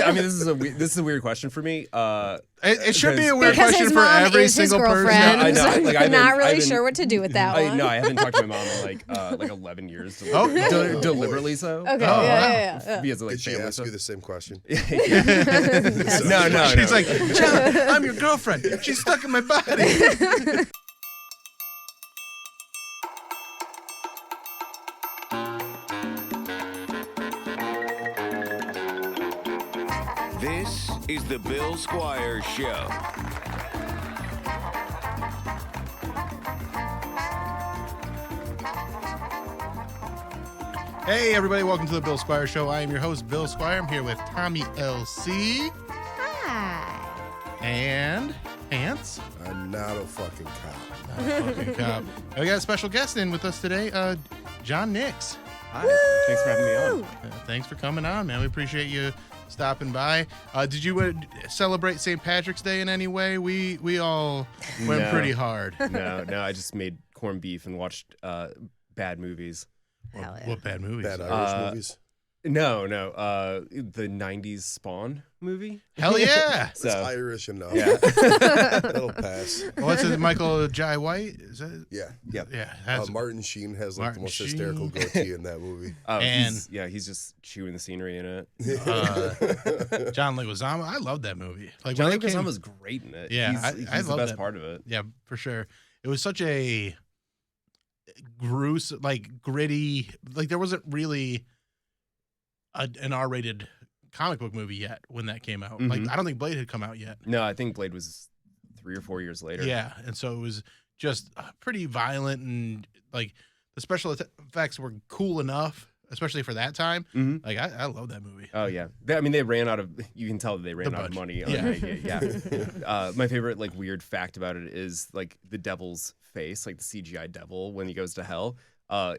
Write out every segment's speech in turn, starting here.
I mean, this is a weird question for me. It should be a weird question for every single person. I know. Like, I'm not really sure what to do with that one. No, I haven't talked to my mom in like 11 years. Deliberately so. Okay. Yeah. Because of, like, Did she ask you the same question? No. She's like, Jon, I'm your girlfriend. She's stuck in my body. This is the Bill Squire Show. Hey, everybody. Welcome to the Bill Squire Show. I am your host, Bill Squire. I'm here with Tommy LC. Hi. And Ants. I'm not a fucking cop. Not a fucking cop. And we got a special guest in with us today, Jon Nix. Hi. Thanks for having me on. Thanks for coming on, man. We appreciate you stopping by. Did you celebrate St. Patrick's Day in any way? We all went pretty hard. No. I just made corned beef and watched bad movies. What bad movies? Bad Irish movies? No. The 90s Spawn movie. Hell yeah. It's Irish enough. Yeah. That'll pass. What's it, Michael Jai White? Is that? Yeah. Yeah. Martin Sheen has like the most hysterical goatee in that movie. Oh, he's just chewing the scenery in it. John Leguizamo. I love that movie. Like, John Leguizamo's great in it. Yeah, he's the best part of it. Yeah, for sure. It was such a gruesome, like gritty. Like there wasn't really an R-rated comic book movie yet when that came out. Mm-hmm. Like I don't think Blade had come out yet. No, I think Blade was 3 or 4 years later. Yeah, and so it was just pretty violent, and like the special effects were cool enough, especially for that time. Mm-hmm. Like I love that movie. Oh yeah, they ran out of. You can tell that they ran out of money. Yeah. My favorite like weird fact about it is like the devil's face, like the CGI devil when he goes to hell,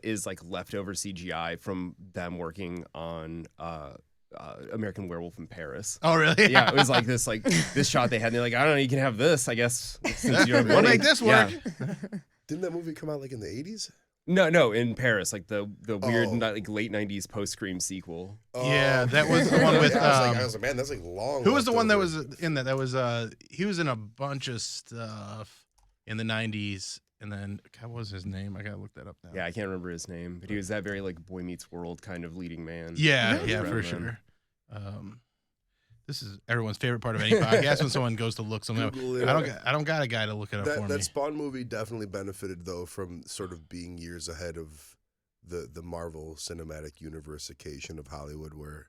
is like leftover CGI from them working on American Werewolf in Paris. Oh really? Yeah, it was like this shot they had. And they're like, I don't know, you can have this, I guess. Since you have we'll money. make this work. Yeah. Didn't that movie come out like in the 80s? No, in Paris, like the weird like late 90s post-Scream sequel. Yeah, that was the one with. I was like, man, that's like long. Who was the one that was in that? That was he was in a bunch of stuff in the 90s. And then, what was his name? I gotta look that up now. Yeah, I can't remember his name, but he was that very like Boy Meets World kind of leading man. Yeah, for sure. This is everyone's favorite part of any podcast when someone goes to look something up. I don't got a guy to look it up for me. That Spawn movie definitely benefited though from sort of being years ahead of the Marvel Cinematic Universe-ification of Hollywood, where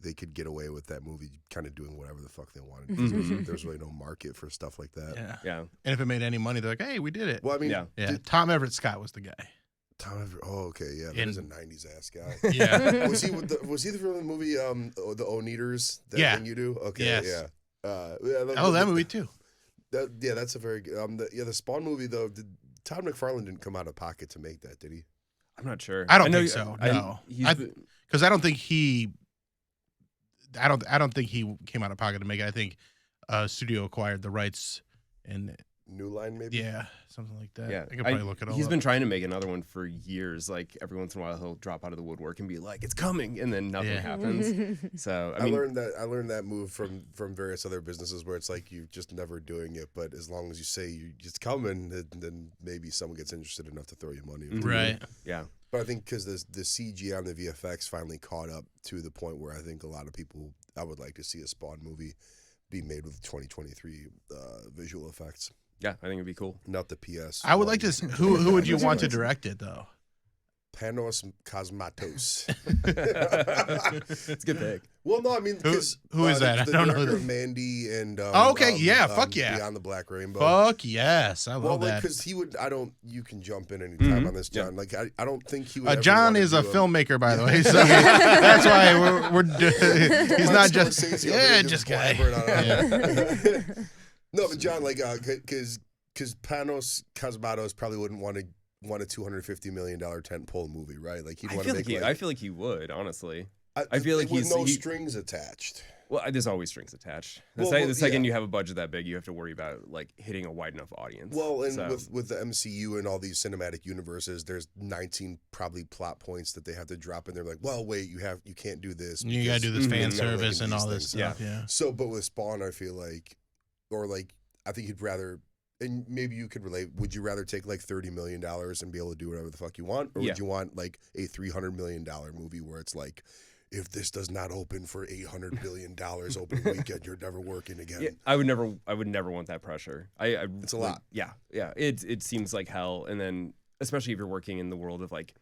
they could get away with that movie kind of doing whatever the fuck they wanted. Mm-hmm. There's really no market for stuff like that. Yeah. And if it made any money, they're like, hey, we did it. Well, I mean, yeah. Tom Everett Scott was the guy. Tom Everett. Oh, okay. Yeah, that is a 90s ass guy. Yeah. was he from the movie The O-Neaters? That thing you do? Okay. Yes. Yeah. That movie too. That's a very good. The Spawn movie though. Tom McFarlane didn't come out of pocket to make that, did he? I'm not sure. I don't think so. No, because I don't think he. I don't think he came out of pocket to make it. I think studio acquired the rights and New Line maybe. Yeah, something like that. Yeah, I could probably look it all He's up. been trying to make another one for years. Like every once in a while, he'll drop out of the woodwork and be like, "It's coming," and then nothing happens. So I learned that move from various other businesses where it's like you're just never doing it, but as long as you say you're just coming, then maybe someone gets interested enough to throw you money. Right. Yeah. But I think because the CG on the VFX finally caught up to the point where I think a lot of people, I would like to see a Spawn movie be made with 2023 visual effects. Yeah, I think it'd be cool. Not the PS. I would like to. Who would you want to direct it though? Panos Cosmatos. It's a good pick. Well, no, I mean, who is that? I don't know. Mandy and okay, fuck yeah, Beyond the Black Rainbow. Fuck yes, I love that. Because he would. You can jump in anytime on this, John. Like I don't think he would. John is a filmmaker, by the way, so that's why we're he's not just just guy. No, but John, like, because Panos Cosmatos probably wouldn't want a $250 million tentpole movie, right? Like he'd want to make. I feel like he would, honestly. I feel like with no strings attached. Well, there's always strings attached. The second you have a budget that big, you have to worry about like hitting a wide enough audience. Well, and with the MCU and all these cinematic universes, there's 19 probably plot points that they have to drop in there. Like, well, wait, you can't do this. You got to do this fan service and all this stuff. Yeah. So, but with Spawn, I feel like, or like, I think you'd rather, and maybe you could relate. Would you rather take like $30 million and be able to do whatever the fuck you want, or would you want like a $300 million movie where it's like, if this does not open for $800 billion opening weekend, you're never working again. Yeah, I would never want that pressure. It's a lot. Yeah. It seems like hell, and then especially if you're working in the world of like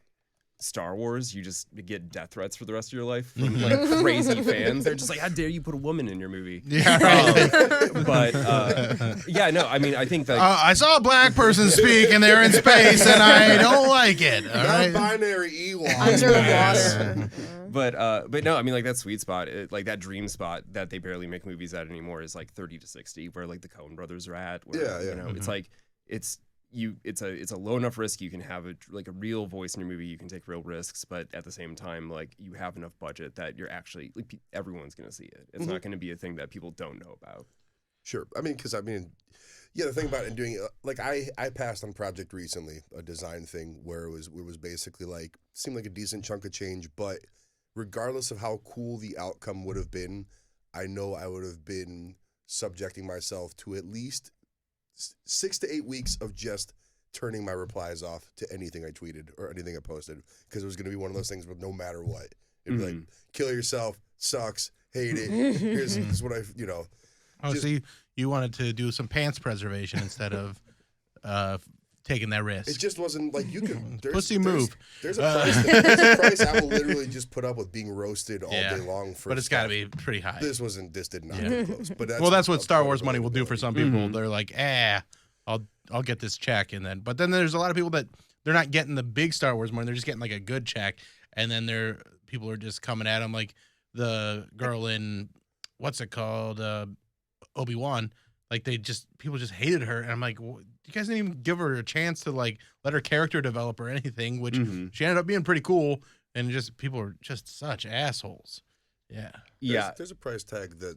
Star Wars, you just get death threats for the rest of your life from like crazy fans. They're just like, "How dare you put a woman in your movie?" Yeah, right. I mean, I think that I saw a black person speak, and they're in space, and I don't like it. All right? Non-binary Ewok Under the water. But no, I mean, like that sweet spot, like that dream spot that they barely make movies at anymore is like 30 to 60, where like the Coen brothers are at. Where, you know, it's like it's a low enough risk you can have a real voice in your movie. You can take real risks, but at the same time, like you have enough budget that you're actually like everyone's gonna see it. It's not gonna be a thing that people don't know about. Sure, I mean, because the thing about it and doing it, like I passed on a project recently, a design thing where it was basically like seemed like a decent chunk of change, but regardless of how cool the outcome would have been, I know I would have been subjecting myself to at least 6 to 8 weeks of just turning my replies off to anything I tweeted or anything I posted, because it was going to be one of those things where no matter what, it'd be like, kill yourself, sucks, hate it, here's what so you wanted to do some pants preservation instead of taking that risk. It just wasn't like you could. Pussy move. There's a price I will literally just put up with being roasted all day long for. But it's got to be pretty high. This did not come close. But that's what Star Wars money will do for some people. They're like, I'll get this check, but then there's a lot of people that they're not getting the big Star Wars money. They're just getting like a good check, and then people are just coming at them like the girl in what's it called, Obi-Wan. Like people just hated her, and I'm like, well, you guys didn't even give her a chance to like let her character develop or anything, which she ended up being pretty cool, and just people are just such assholes. Yeah. There's a price tag that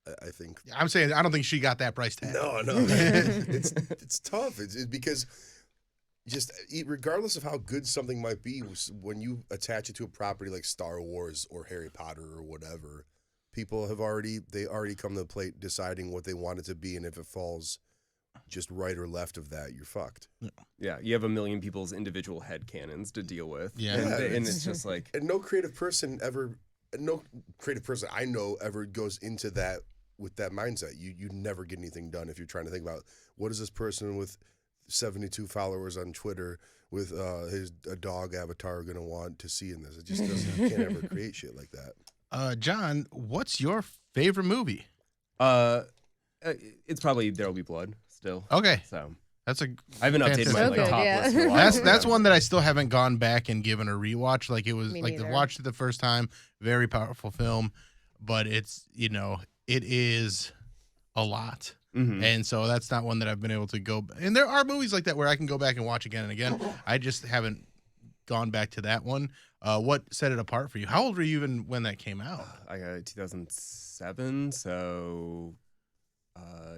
I think. I'm saying I don't think she got that price tag. No. It's tough. It's because just regardless of how good something might be, when you attach it to a property like Star Wars or Harry Potter or whatever, people already come to the plate deciding what they want it to be, and if it falls just right or left of that, you're fucked. Yeah, you have a million people's individual head canons to deal with. Yeah, and it's just like, and no creative person I know ever goes into that with that mindset. You never get anything done if you're trying to think about what is this person with 72 followers on Twitter with a dog avatar going to want to see in this. It just doesn't. You can't ever create shit like that. John, what's your favorite movie? It's probably There'll Be Blood still. Okay. So I haven't updated my top list in a while. That's one that I still haven't gone back and given a rewatch. Like it was Me I watched it the first time, very powerful film, but it's, it is a lot. And so that's not one that I've been able to go. And there are movies like that where I can go back and watch again and again. I just haven't gone back to that one. What set it apart for you? How old were you even when that came out? I got it 2007, so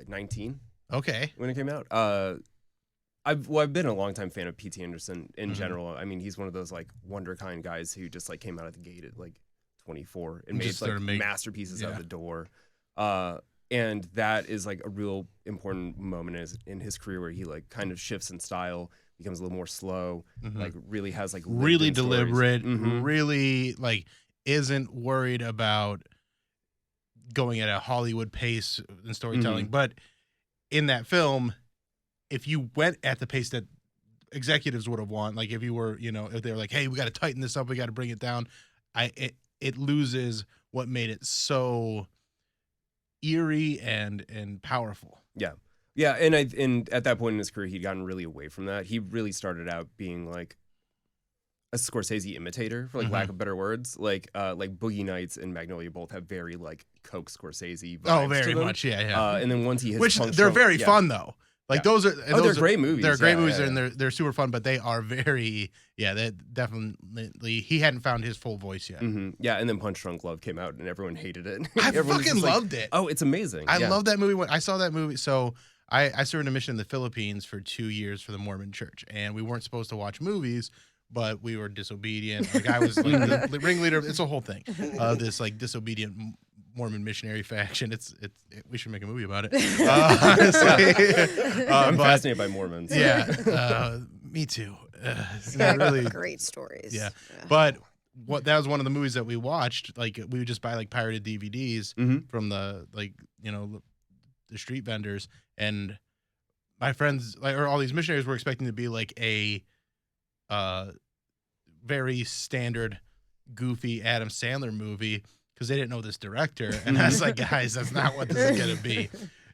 19. Okay. When it came out. I've been a longtime fan of P.T. Anderson in general. I mean, he's one of those like wonderkind guys who just like came out of the gate at like 24 and made like masterpieces out the door. And that is like a real important moment in his career where he like kind of shifts in style, becomes a little more slow, like really has like really deliberate, really like isn't worried about going at a Hollywood pace in storytelling. But in that film, if you went at the pace that executives would have wanted, like if you were, if they were like, hey, we got to tighten this up, we got to bring it down, it loses what made it so eerie and powerful. Yeah, and at that point in his career, he'd gotten really away from that. He really started out being like a Scorsese imitator, for like lack of better words. Like Boogie Nights and Magnolia both have very like Coke Scorsese vibes. Oh, very much, yeah. And then once he hits they're very fun though. Like those are they're great movies. They're great movies and they're super fun, but they are very they definitely he hadn't found his full voice yet. Yeah, and then Punch Drunk Love came out and everyone hated it. I fucking loved it. Oh, it's amazing. I love that movie. When I saw that movie, so I served a mission in the Philippines for 2 years for the Mormon Church, and we weren't supposed to watch movies, but we were disobedient. Like I was like the ringleader. It's a whole thing. This like disobedient Mormon missionary faction. We should make a movie about it. Honestly, I'm fascinated by Mormons. Yeah, me too. Really great stories. Yeah, but that was one of the movies that we watched. Like we would just buy like pirated DVDs from the the street vendors, and my friends or all these missionaries were expecting to be like a very standard, goofy Adam Sandler movie. Because they didn't know this director, and I was like, guys, that's not what this is gonna be.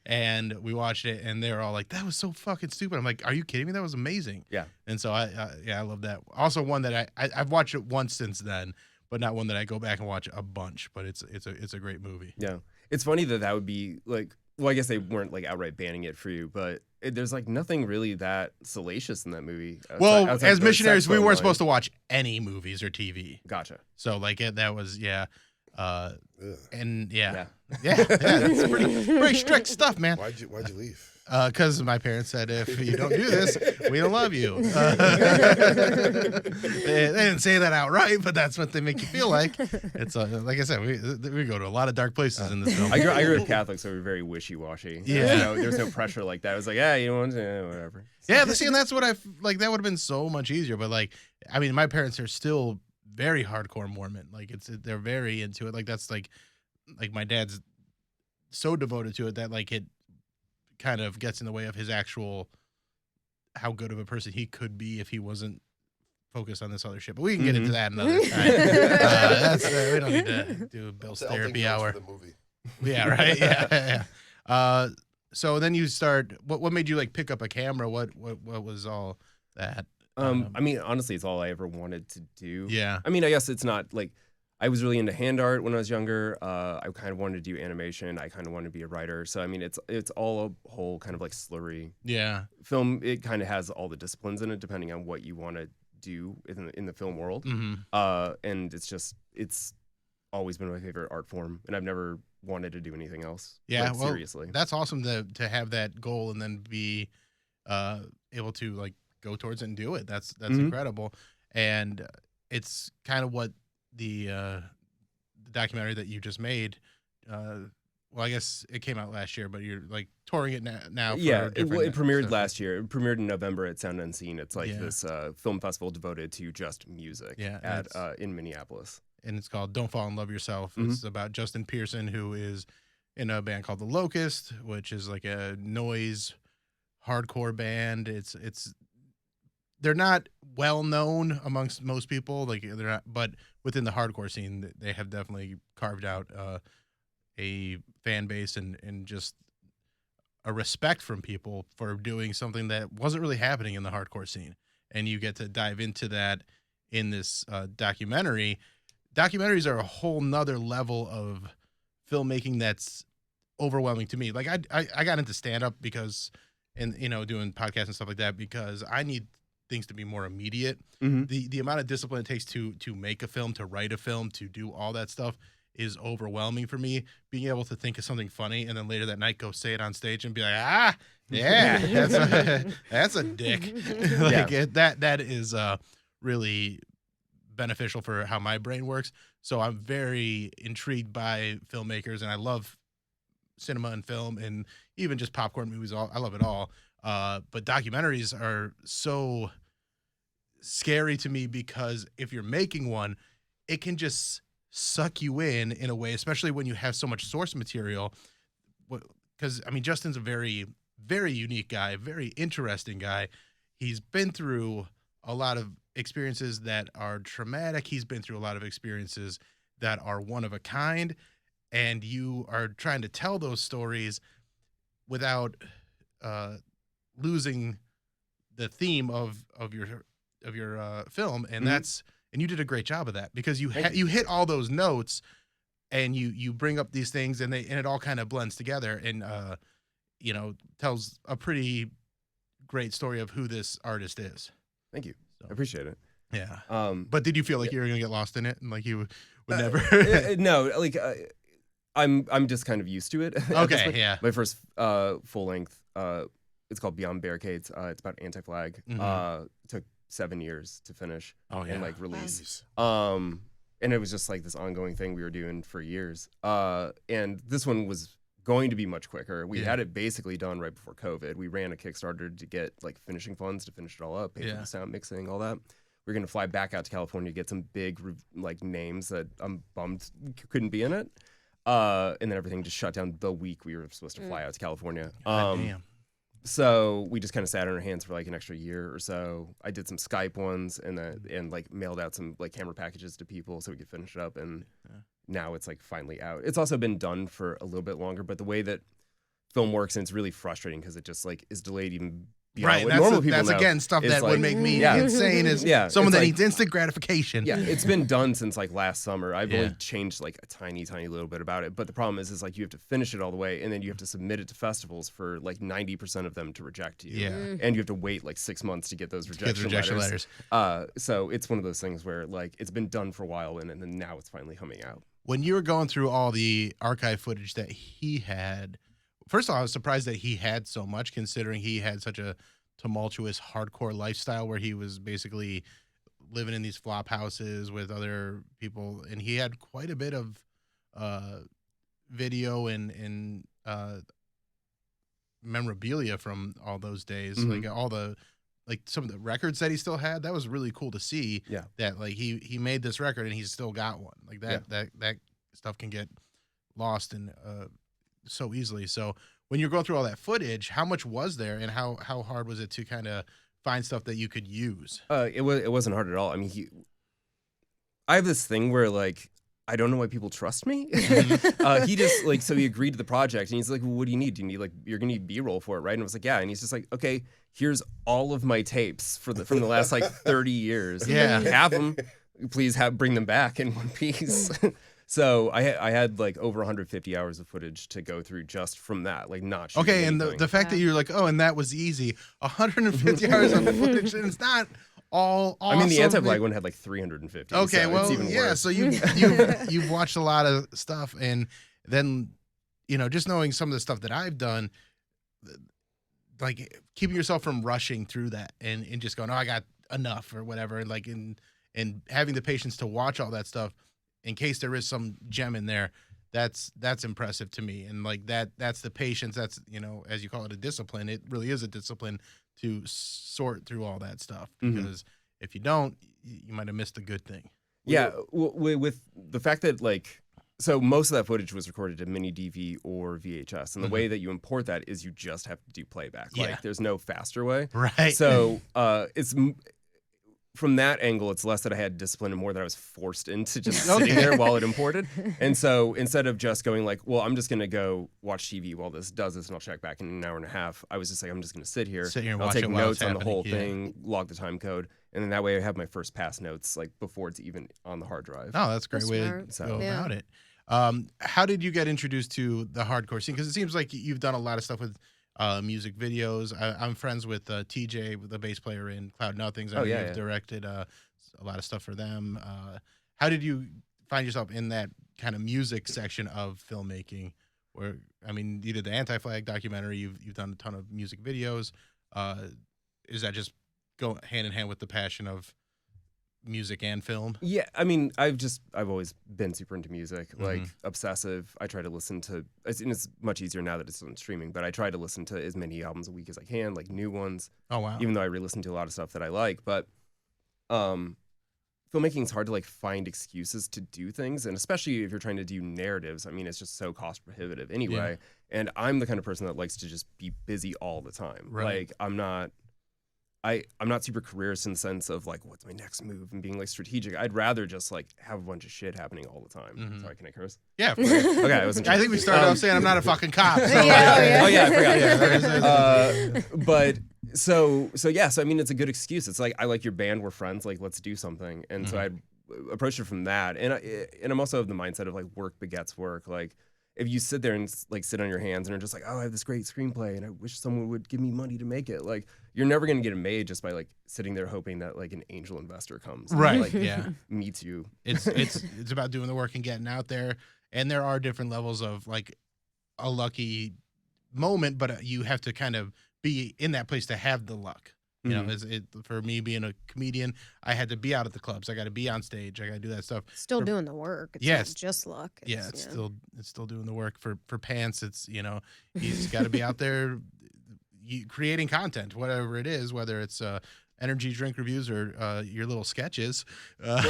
And we watched it, and they were all like, that was so fucking stupid. I'm like, are you kidding me? That was amazing. Yeah. And so I love that. Also, one that I've watched it once since then, but not one that I go back and watch a bunch. But it's a great movie. Yeah, it's funny that would be like. Well, I guess they weren't like outright banning it for you, but there's like nothing really that salacious in that movie. Outside as missionaries, we weren't supposed to watch any movies or TV. Gotcha. So like that was and that's pretty strict stuff, man. Why'd you leave? Because my parents said if you don't do this, we don't love you. They didn't say that outright, but that's what they make you feel like. It's like I said, we go to a lot of dark places in this film. I grew up Catholic, so we're very wishy-washy. Yeah, there's no pressure like that. I was like, you don't want to, whatever. Yeah, see, and that's what like. That would have been so much easier. But like, I mean, my parents are still very hardcore Mormon. Like they're very into it. Like that's like my dad's so devoted to it that like it kind of gets in the way of his actual how good of a person he could be if he wasn't focused on this other shit. But we can get into that another time. We don't need to do a Bill's therapy hour. The movie. Yeah, right. Yeah. So then you start. What made you like pick up a camera? What was all that? I mean, honestly, it's all I ever wanted to do. Yeah. I mean, I guess it's not like I was really into hand art when I was younger. I kind of wanted to do animation. I kind of wanted to be a writer. So I mean, it's all a whole kind of like slurry. Yeah. Film. It kind of has all the disciplines in it, depending on what you want to do in the film world. And it's always been my favorite art form, and I've never wanted to do anything else. Yeah. Well, seriously. That's awesome to have that goal and then be able to like go towards it and do it. That's incredible. And it's kind of what the documentary that you just made, well, I guess it came out last year, but you're like touring it now. Yeah, it premiered last year. It premiered in November at Sound Unseen. It's like this film festival devoted to just music in Minneapolis. And it's called Don't Fall in Love Yourself. It's about Justin Pearson, who is in a band called The Locust, which is like a noise hardcore band. They're not well known amongst most people, like they're not, but within the hardcore scene, they have definitely carved out a fan base and just a respect from people for doing something that wasn't really happening in the hardcore scene. And you get to dive into that in this documentary. Documentaries are a whole nother level of filmmaking that's overwhelming to me. Like I got into stand-up because, and doing podcasts and stuff like that, because I need things to be more immediate. The amount of discipline it takes to make a film, to write a film, to do all that stuff is overwhelming for me. Being able to think of something funny and then later that night go say it on stage and be like, that's a dick. That is really beneficial for how my brain works. So I'm very intrigued by filmmakers, and I love cinema and film and even just popcorn movies. I love it all. But documentaries are so scary to me because if you're making one, it can just suck you in a way, especially when you have so much source material. Because, I mean, Justin's a very, very unique guy, very interesting guy. He's been through a lot of experiences that are traumatic. He's been through a lot of experiences that are one of a kind. And you are trying to tell those stories without losing the theme of your film, and and you did a great job of that because you hit all those notes, and you bring up these things, and it all kind of blends together, and tells a pretty great story of who this artist is. Thank you. I appreciate it. Yeah. But did you feel like you were gonna get lost in it and like you would never? No, like I'm just kind of used to it. Okay. Yeah. My first full length. It's called Beyond Barricades. It's about Anti-Flag. Took 7 years to finish. And like release. And it was just like this ongoing thing we were doing for years. And this one was going to be much quicker. We had it basically done right before COVID. We ran a Kickstarter to get like finishing funds to finish it all up, pay for the sound mixing, all that. We're gonna fly back out to California to get some big like names that I'm bummed couldn't be in it. And then everything just shut down the week we were supposed to fly out to California. Damn. So we just kind of sat on our hands for like an extra year or so. I did some Skype ones and like mailed out some like camera packages to people so we could finish it up. And now it's like finally out. It's also been done for a little bit longer, but the way that film works, and it's really frustrating because it just like is delayed even beyond what normal people know. That's again stuff that like, would make me insane is someone that needs instant gratification. Yeah, it's been done since like last summer. I've only changed like a tiny little bit about it. But the problem is like you have to finish it all the way and then you have to submit it to festivals for like 90% of them to reject you. Yeah. And you have to wait like 6 months to get those rejection letters. So it's one of those things where like it's been done for a while and then now it's finally coming out. When you were going through all the archive footage that he had, first of all, I was surprised that he had so much considering he had such a tumultuous hardcore lifestyle where he was basically living in these flop houses with other people, and he had quite a bit of video and memorabilia from all those days. Like all the some of the records that he still had. That was really cool to see. Yeah, that like he made this record and he's still got one. Like that stuff can get lost and so easily. So when you're going through all that footage, how much was there, and how hard was it to kind of find stuff that you could use? It wasn't hard at all. I mean, I have this thing where like I don't know why people trust me. He just like he agreed to the project, and he's like, well, "What do you need? Do you need like you're gonna need B-roll for it, right?" And I was like, "Yeah." And he's just like, "Okay, here's all of my tapes from the last like 30 years. Have them, please bring them back in one piece." So I had like over 150 hours of footage to go through just from that, like not shooting anything. And the fact that you're like, oh, and that was easy, 150 hours of footage, and it's not all awesome. I mean, the Anti-Flag one had like 350. Okay, so well, it's even worse. So you've watched a lot of stuff, and then just knowing some of the stuff that I've done, like keeping yourself from rushing through that and just going, oh, I got enough or whatever, and like and having the patience to watch all that stuff. In case there is some gem in there, that's impressive to me. And like that's the patience. That's, as you call it, a discipline. It really is a discipline to sort through all that stuff, because if you don't, you might have missed a good thing. Yeah. With the fact that so most of that footage was recorded in mini DV or VHS. And the way that you import that is you just have to do playback. Like there's no faster way. Right. So it's from that angle, it's less that I had discipline and more that I was forced into just sitting there while it imported. And so instead of just going like, well, I'm just going to go watch TV while this does this and I'll check back in an hour and a half, I was just like, I'm just going to sit here and I'll take notes on the whole thing, log the time code. And then that way I have my first pass notes like before it's even on the hard drive. Oh, that's a great way to go about it. How did you get introduced to the hardcore scene? Because it seems like you've done a lot of stuff with music videos. I'm friends with TJ, the bass player in Cloud Nothings. You've directed a lot of stuff for them. How did you find yourself in that kind of music section of filmmaking? Where I mean, you did the Anti-Flag documentary. You've done a ton of music videos. Is that just go hand in hand with the passion of music and film? Yeah, I mean, I've always been super into music, like obsessive. I try to listen to, and it's much easier now that it's on streaming, but I try to listen to as many albums a week as I can, like new ones. Oh, wow. Even though I re-listen to a lot of stuff that I like, but filmmaking is hard to like find excuses to do things, and especially if you're trying to do narratives. I mean, it's just so cost prohibitive anyway. And I'm the kind of person that likes to just be busy all the time. Right. Like I'm not super careerist in the sense of like what's my next move and being like strategic. I'd rather just like have a bunch of shit happening all the time. Sorry, can I curse? Yeah. Okay, I wasn't. I think we started off saying I'm not a fucking cop. So. Oh yeah, I forgot. But so I mean, it's a good excuse. It's like I like your band, we're friends, like let's do something. And so I approached it from that. And I'm also of the mindset of like work begets work. Like if you sit there and like sit on your hands and are just like, oh, I have this great screenplay and I wish someone would give me money to make it, like you're never gonna get it made just by like sitting there hoping that like an angel investor comes and, right like, yeah meets you. it's about doing the work and getting out there, and there are different levels of like a lucky moment, but you have to kind of be in that place to have the luck. You know, for me being a comedian, I had to be out at the clubs. I got to be on stage. I got to do that stuff. Still doing the work. It's not just luck. It's still doing the work for Pants. It's, you know, he's got to be out there creating content, whatever it is, whether it's energy drink reviews or your little sketches. I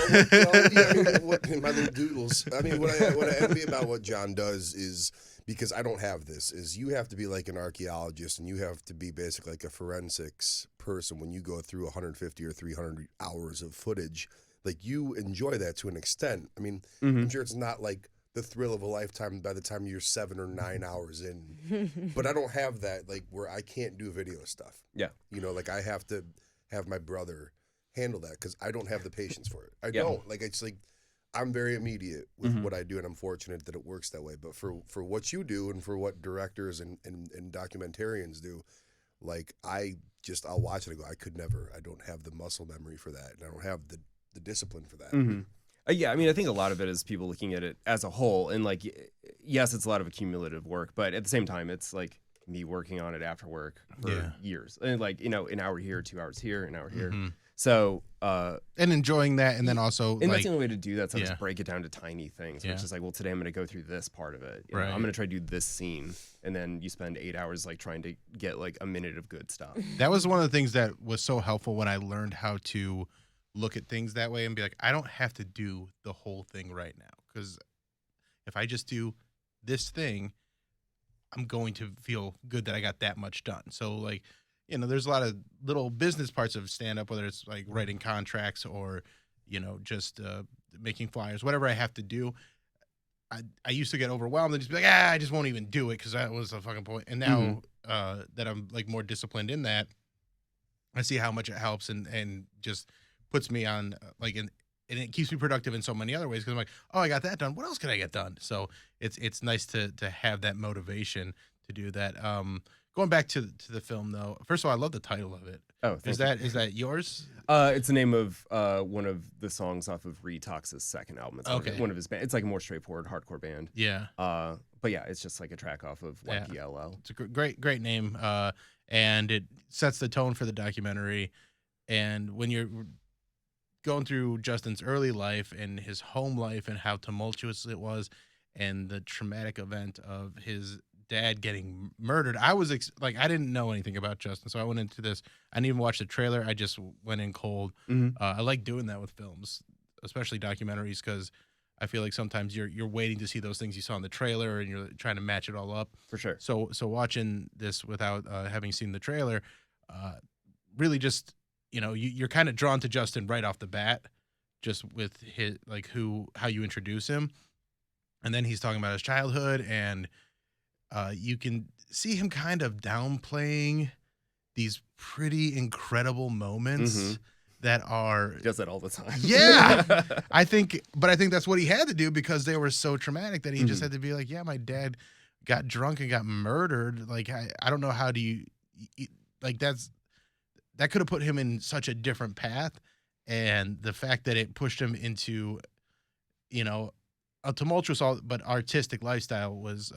mean, my little doodles. I mean, what I envy about what Jon does is, because I don't have this, is you have to be like an archaeologist and you have to be basically like a forensics person when you go through 150 or 300 hours of footage. Like, you enjoy that to an extent. I mean, I'm sure it's not like the thrill of a lifetime by the time you're 7 or 9 hours in. But I don't have that, like, where I can't do video stuff. Yeah. You know, like, I have to have my brother handle that because I don't have the patience for it. I don't. Like, it's like, I'm very immediate with what I do, and I'm fortunate that it works that way. But for what you do and for what directors and documentarians do, like, I'll watch it and go, I don't have the muscle memory for that, and I don't have the discipline for that. Yeah, I mean, I think a lot of it is people looking at it as a whole, and like, yes, it's a lot of accumulative work, but at the same time, it's like me working on it after work for years, and like, you know, an hour here, 2 hours here, an hour here. So and enjoying that, and then also, and like, that's the only way to do that. So just break it down to tiny things, which is like, well, today I'm going to go through this part of it. You know, I'm going to try to do this scene, and then you spend 8 hours like trying to get like a minute of good stuff. That was one of the things that was so helpful when I learned how to look at things that way and be like, I don't have to do the whole thing right now, because if I just do this thing, I'm going to feel good that I got that much done. So, like, you know, there's a lot of little business parts of stand-up, whether it's like writing contracts or, you know, just making flyers, whatever I have to do. I used to get overwhelmed and just be like, I just won't even do it because that was the fucking point. And now that I'm like more disciplined in that, I see how much it helps and just puts me on like, and it keeps me productive in so many other ways, because I'm like, oh, I got that done. What else can I get done? So it's nice to have that motivation to do that. Going back to the film, though, first of all, I love the title of it. Oh, is that yours? It's the name of one of the songs off of Retox's second album. It's one of his band. It's like a more straightforward hardcore band. Yeah. But yeah, it's just like a track off of YPLL. It's a great name, and it sets the tone for the documentary. And when you're going through Justin's early life and his home life and how tumultuous it was, and the traumatic event of his dad getting murdered, I was I didn't know anything about Justin, so I went into this. I didn't even watch the trailer. I just went in cold. I like doing that with films, especially documentaries, because I feel like sometimes you're waiting to see those things you saw in the trailer and you're trying to match it all up. For sure. So watching this without having seen the trailer, really just, you know, you're kind of drawn to Justin right off the bat, just with his like how you introduce him, and then he's talking about his childhood, and you can see him kind of downplaying these pretty incredible moments that are. He does that all the time. Yeah, I think that's what he had to do, because they were so traumatic that he just had to be like, yeah, my dad got drunk and got murdered. Like, I don't know how do you like that could have put him in such a different path, and the fact that it pushed him into, you know, a tumultuous but artistic lifestyle was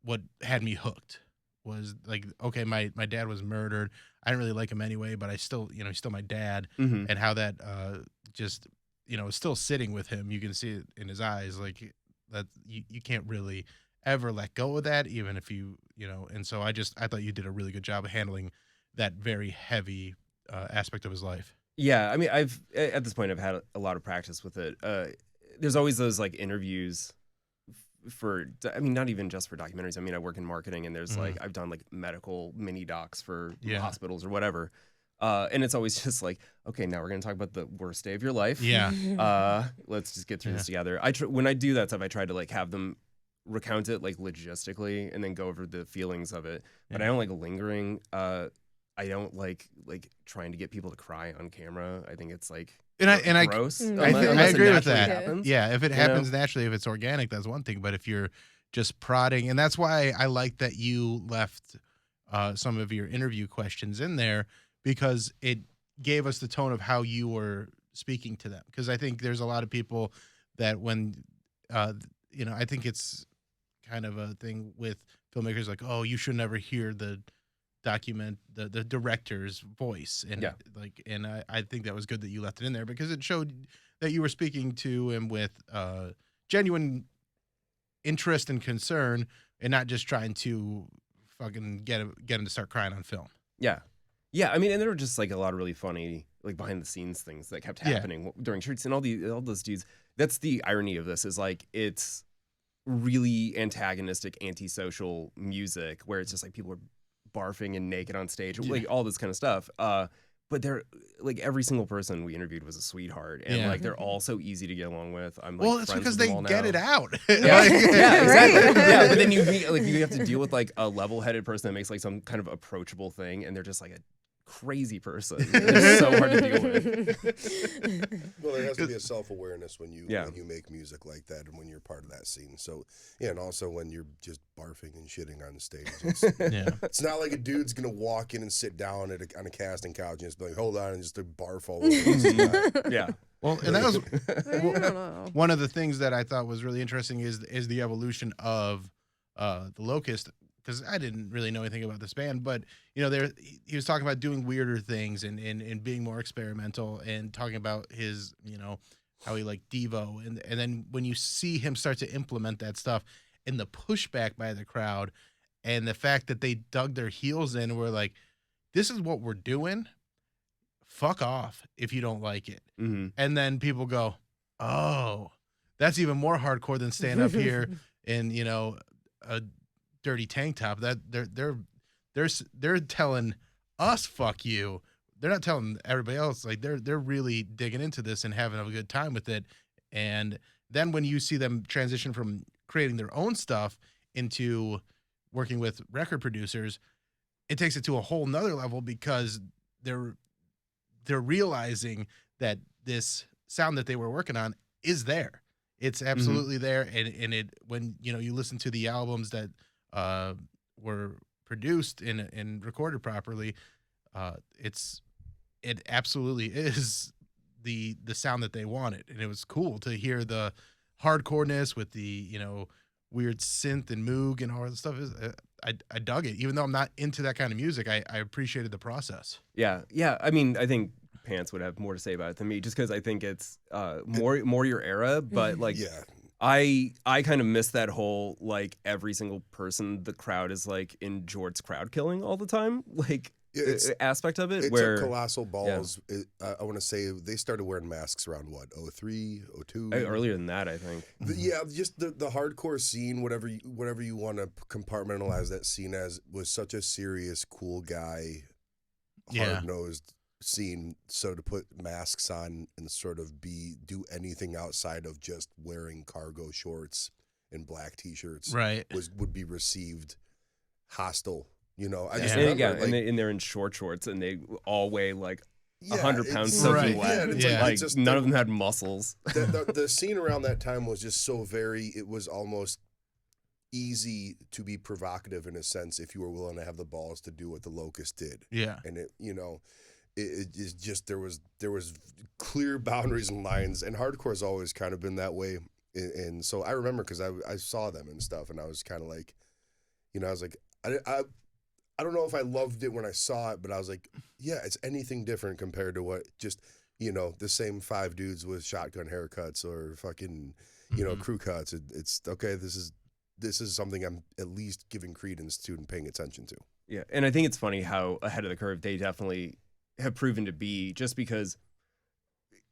what had me hooked. Was like, okay, my dad was murdered. I didn't really like him anyway, but I still, you know, he's still my dad, and how that just, you know, is still sitting with him. You can see it in his eyes, like that you can't really ever let go of that, even if you know. And so I thought you did a really good job of handling that very heavy aspect of his life. Yeah, I mean, at this point I've had a lot of practice with it. There's always those like interviews not even just for documentaries. I mean, I work in marketing, and there's like, I've done like medical mini docs for hospitals or whatever. And it's always just like, okay, now we're going to talk about the worst day of your life. Yeah. Let's just get through this together. When I do that stuff, I try to like have them recount it like logistically and then go over the feelings of it. But I don't like lingering. I don't like trying to get people to cry on camera. I think it's like And gross. I agree with that. Happens, if it happens naturally, if it's organic, that's one thing. But if you're just prodding, and that's why I like that you left some of your interview questions in there, because it gave us the tone of how you were speaking to them. Because I think there's a lot of people that when, I think it's kind of a thing with filmmakers like, oh, you should never hear the director's voice. And I think that was good that you left it in there, because it showed that you were speaking to him with genuine interest and concern, and not just trying to fucking get him to start crying on film. Yeah, I mean, and there were just like a lot of really funny, like behind the scenes things that kept happening during shoots, and all those dudes. That's the irony of this, is like it's really antagonistic, antisocial music where it's just like people are barfing and naked on stage, like all this kind of stuff. But they're like, every single person we interviewed was a sweetheart, and like they're all so easy to get along with. I'm like, it's because they get it out. Exactly. Yeah, but then you have to deal with like a level-headed person that makes like some kind of approachable thing, and they're just like a crazy person. It's so hard to deal with. Well, there has to be a self-awareness when you make music like that, and when you're part of that scene. So and also when you're just barfing and shitting on stage. It's not like a dude's gonna walk in and sit down on a casting couch and just be like, hold on, and just barf all over. Yeah. Well, and that was one of the things that I thought was really interesting is the evolution of the Locust. Because I didn't really know anything about this band, but he was talking about doing weirder things and being more experimental, and talking about his, how he liked Devo, and then when you see him start to implement that stuff, and the pushback by the crowd, and the fact that they dug their heels in and were like, this is what we're doing, fuck off if you don't like it. Mm-hmm. And then people go, oh, that's even more hardcore than staying up here in a dirty tank top. That they're telling us fuck you. They're not telling everybody else. Like they're really digging into this and having a good time with it. And then when you see them transition from creating their own stuff into working with record producers, it takes it to a whole nother level, because they're realizing that this sound that they were working on is there. It's absolutely there. And it, when you listen to the albums that were produced and recorded properly, it absolutely is the sound that they wanted. And it was cool to hear the hardcoreness with the weird synth and moog and all that stuff. I dug it, even though I'm not into that kind of music. I appreciated the process. Yeah. I mean, I think Pants would have more to say about it than me, just because I think it's more your era. But like, I kind of miss that whole, like, every single person the crowd is like in Jort's crowd killing all the time, like aspect of it. It where took Colossal Balls. I want to say they started wearing masks around 03, 02? Earlier than that, I think. Just the hardcore scene, whatever you want to compartmentalize that scene as, was such a serious, cool guy, hard-nosed scene. So to put masks on and sort of do anything outside of just wearing cargo shorts and black t-shirts would be received hostile. I just remember, and they're in shorts and they all weigh like 100 pounds soaking wet. Like none of them had muscles. The scene around that time was just so it was almost easy to be provocative in a sense if you were willing to have the balls to do what the Locust did. Yeah. And it is just, there was clear boundaries and lines, and hardcore's always kind of been that way. And so I remember, because I saw them and stuff, and I was kind of like, I was like, I don't know if I loved it when I saw it, but I was like, yeah, it's anything different compared to what just, the same 5 dudes with shotgun haircuts or fucking, crew cuts. It's okay. This is something I'm at least giving credence to and paying attention to. Yeah. And I think it's funny how ahead of the curve they definitely have proven to be, just because,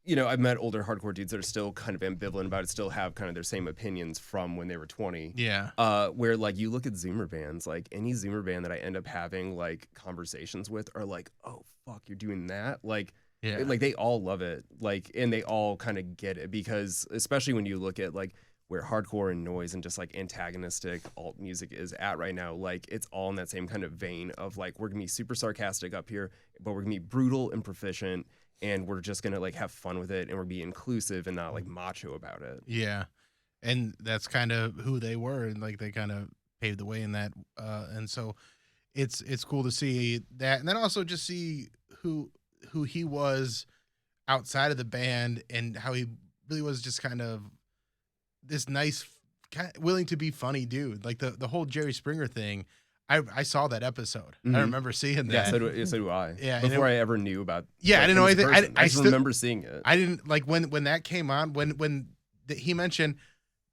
I've met older hardcore dudes that are still kind of ambivalent about it, still have kind of their same opinions from when they were 20. Yeah. Where like you look at Zoomer bands, like any Zoomer band that I end up having like conversations with are like, oh fuck, you're doing that? Like, like they all love it. Like, and they all kind of get it, because especially when you look at like where hardcore and noise and just like antagonistic alt music is at right now. Like it's all in that same kind of vein of like, we're gonna be super sarcastic up here, but we're gonna be brutal and proficient, and we're just gonna like have fun with it, and we're be inclusive and not like macho about it. Yeah. And that's kind of who they were, and like they kind of paved the way in that. And so it's cool to see that, and then also just see who he was outside of the band, and how he really was just kind of this nice, willing to be funny dude. Like the whole Jerry Springer thing, I saw that episode. I remember seeing that. Yeah, so do I. Yeah, before I ever knew about. Yeah, like, I didn't know anything. I just remember seeing it. I didn't like when that came on. When he mentioned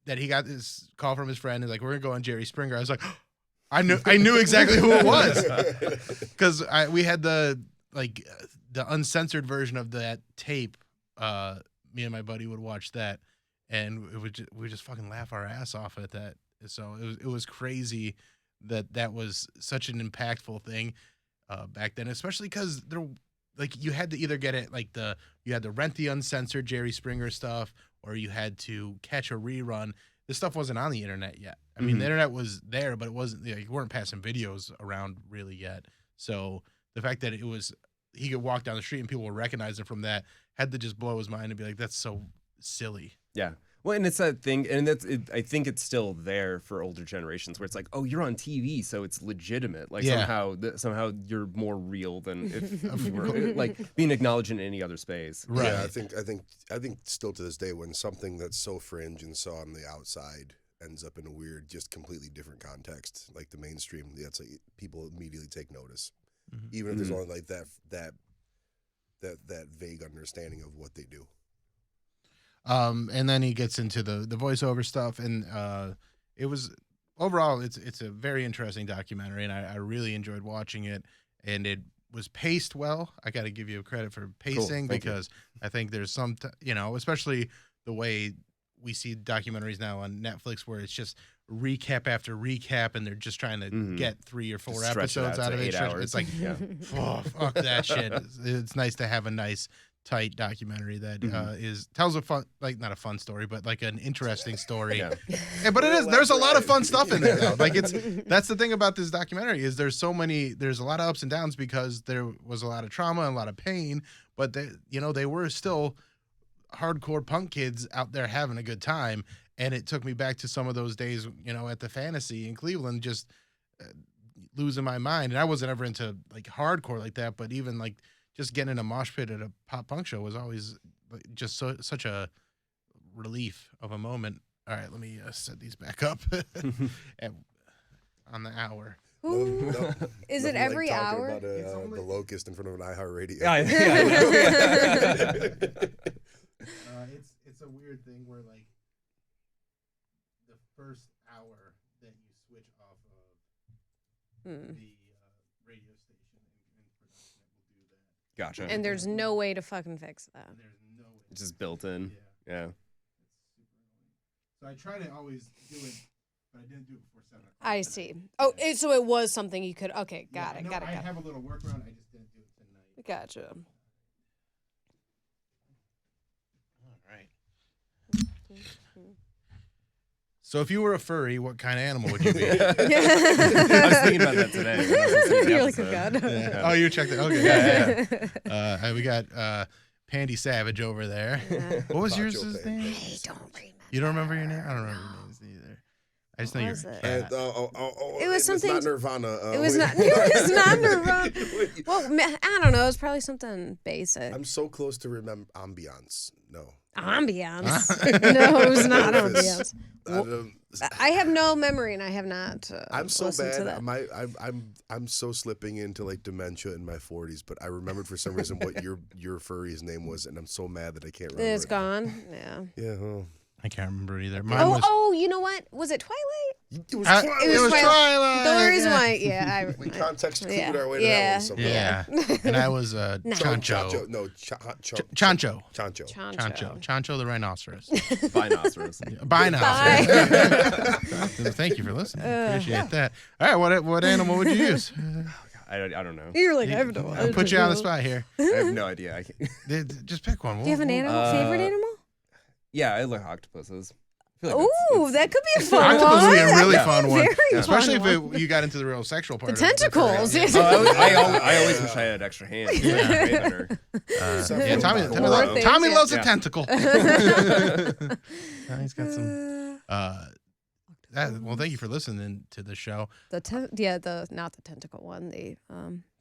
that he got this call from his friend, and like, we're gonna go on Jerry Springer. I was like, I knew exactly who it was, because we had the uncensored version of that tape. Me and my buddy would watch that, and we just fucking laugh our ass off at that. So it was crazy that was such an impactful thing back then, especially because you had to either get it you had to rent the uncensored Jerry Springer stuff, or you had to catch a rerun. This stuff wasn't on the internet yet. I mean, the internet was there, but it wasn't. You weren't passing videos around really yet. So the fact that he could walk down the street and people would recognize him from that had to just blow his mind and be like, that's so silly. Yeah. Well, and it's that thing, and I think it's still there for older generations, where it's like, oh, you're on TV, so it's legitimate. Like somehow you're more real than if you were like being acknowledged in any other space. Right. Yeah, I think still to this day, when something that's so fringe and so on the outside ends up in a weird, just completely different context, like the mainstream, that's like people immediately take notice, even if there's only like that vague understanding of what they do. And then he gets into the voiceover stuff, and it was overall it's a very interesting documentary, and I really enjoyed watching it, and it was paced well. I got to give you credit for pacing, because I think there's some especially the way we see documentaries now on Netflix, where it's just recap after recap, and they're just trying to get 3 or 4 episodes out of it. 8 hours. It's like, oh, fuck that shit. It's nice to have a nice tight documentary that tells a fun, like, not a fun story, but like an interesting story. Yeah, but it is. There's a lot of fun stuff in there, though. Like that's the thing about this documentary, is there's a lot of ups and downs, because there was a lot of trauma and a lot of pain, but they were still hardcore punk kids out there having a good time. And it took me back to some of those days, at the Fantasy in Cleveland, just losing my mind. And I wasn't ever into like hardcore like that, but even like just getting in a mosh pit at a pop punk show was always just such a relief of a moment. All right, let me set these back up on the hour. No, is it every like hour? About the locust in front of an iHeartRadio. Yeah. It's a weird thing where like the first hour that you switch off of the radio station in production, it will do that. Gotcha. And there's no way to fucking fix that. There's no way. It's just built in. Yeah. So I try to always do it, but I didn't do it before 7 o'clock. I see. Oh, so it was something you could. Okay, got it. I have a little workaround. I just didn't do it tonight. Gotcha. All right. So if you were a furry, what kind of animal would you be? I was thinking about that today. You're like, oh god. Yeah. Oh, you checked it. Okay. Yeah. We got Pandy Savage over there. Yeah. What was yours name? I don't remember. You don't remember your name? I don't remember your names either. I just know you're a cat. It was something. It's not Nirvana. It was not. It was not Nirvana. Well, I don't know. It was probably something basic. I'm so close to remember ambiance. No. Ambiance. No, it was not ambiance. I have no memory, and I have not. I'm so listened to bad. that. I'm so slipping into like dementia in my 40s, but I remembered for some reason what your furry's name was, and I'm so mad that I can't remember. It's gone. Yeah. Yeah. Well, I can't remember either. Oh, you know what? Was it Twilight? It was Twilight. It was Twilight. The only reason why, yeah. We context clued our way to that one somehow. Yeah. And I was Chancho. Chancho. Chancho the rhinoceros. Binoceros. Binoceros. Thank you for listening. Appreciate that. All right, what animal would you use? I don't know. You're like, I have no idea. I'll put you on the spot here. I have no idea. I can't. Just pick one. Do you have an animal? Favorite animal? Yeah, I like octopuses. Ooh, that could be a fun Octopus one. would be a really fun one, Very especially fun if you got into the real sexual part. The tentacles. I always wish I had extra hands. Tommy loves a tentacle. He's got some. Well, thank you for listening to the show. The not the tentacle one, the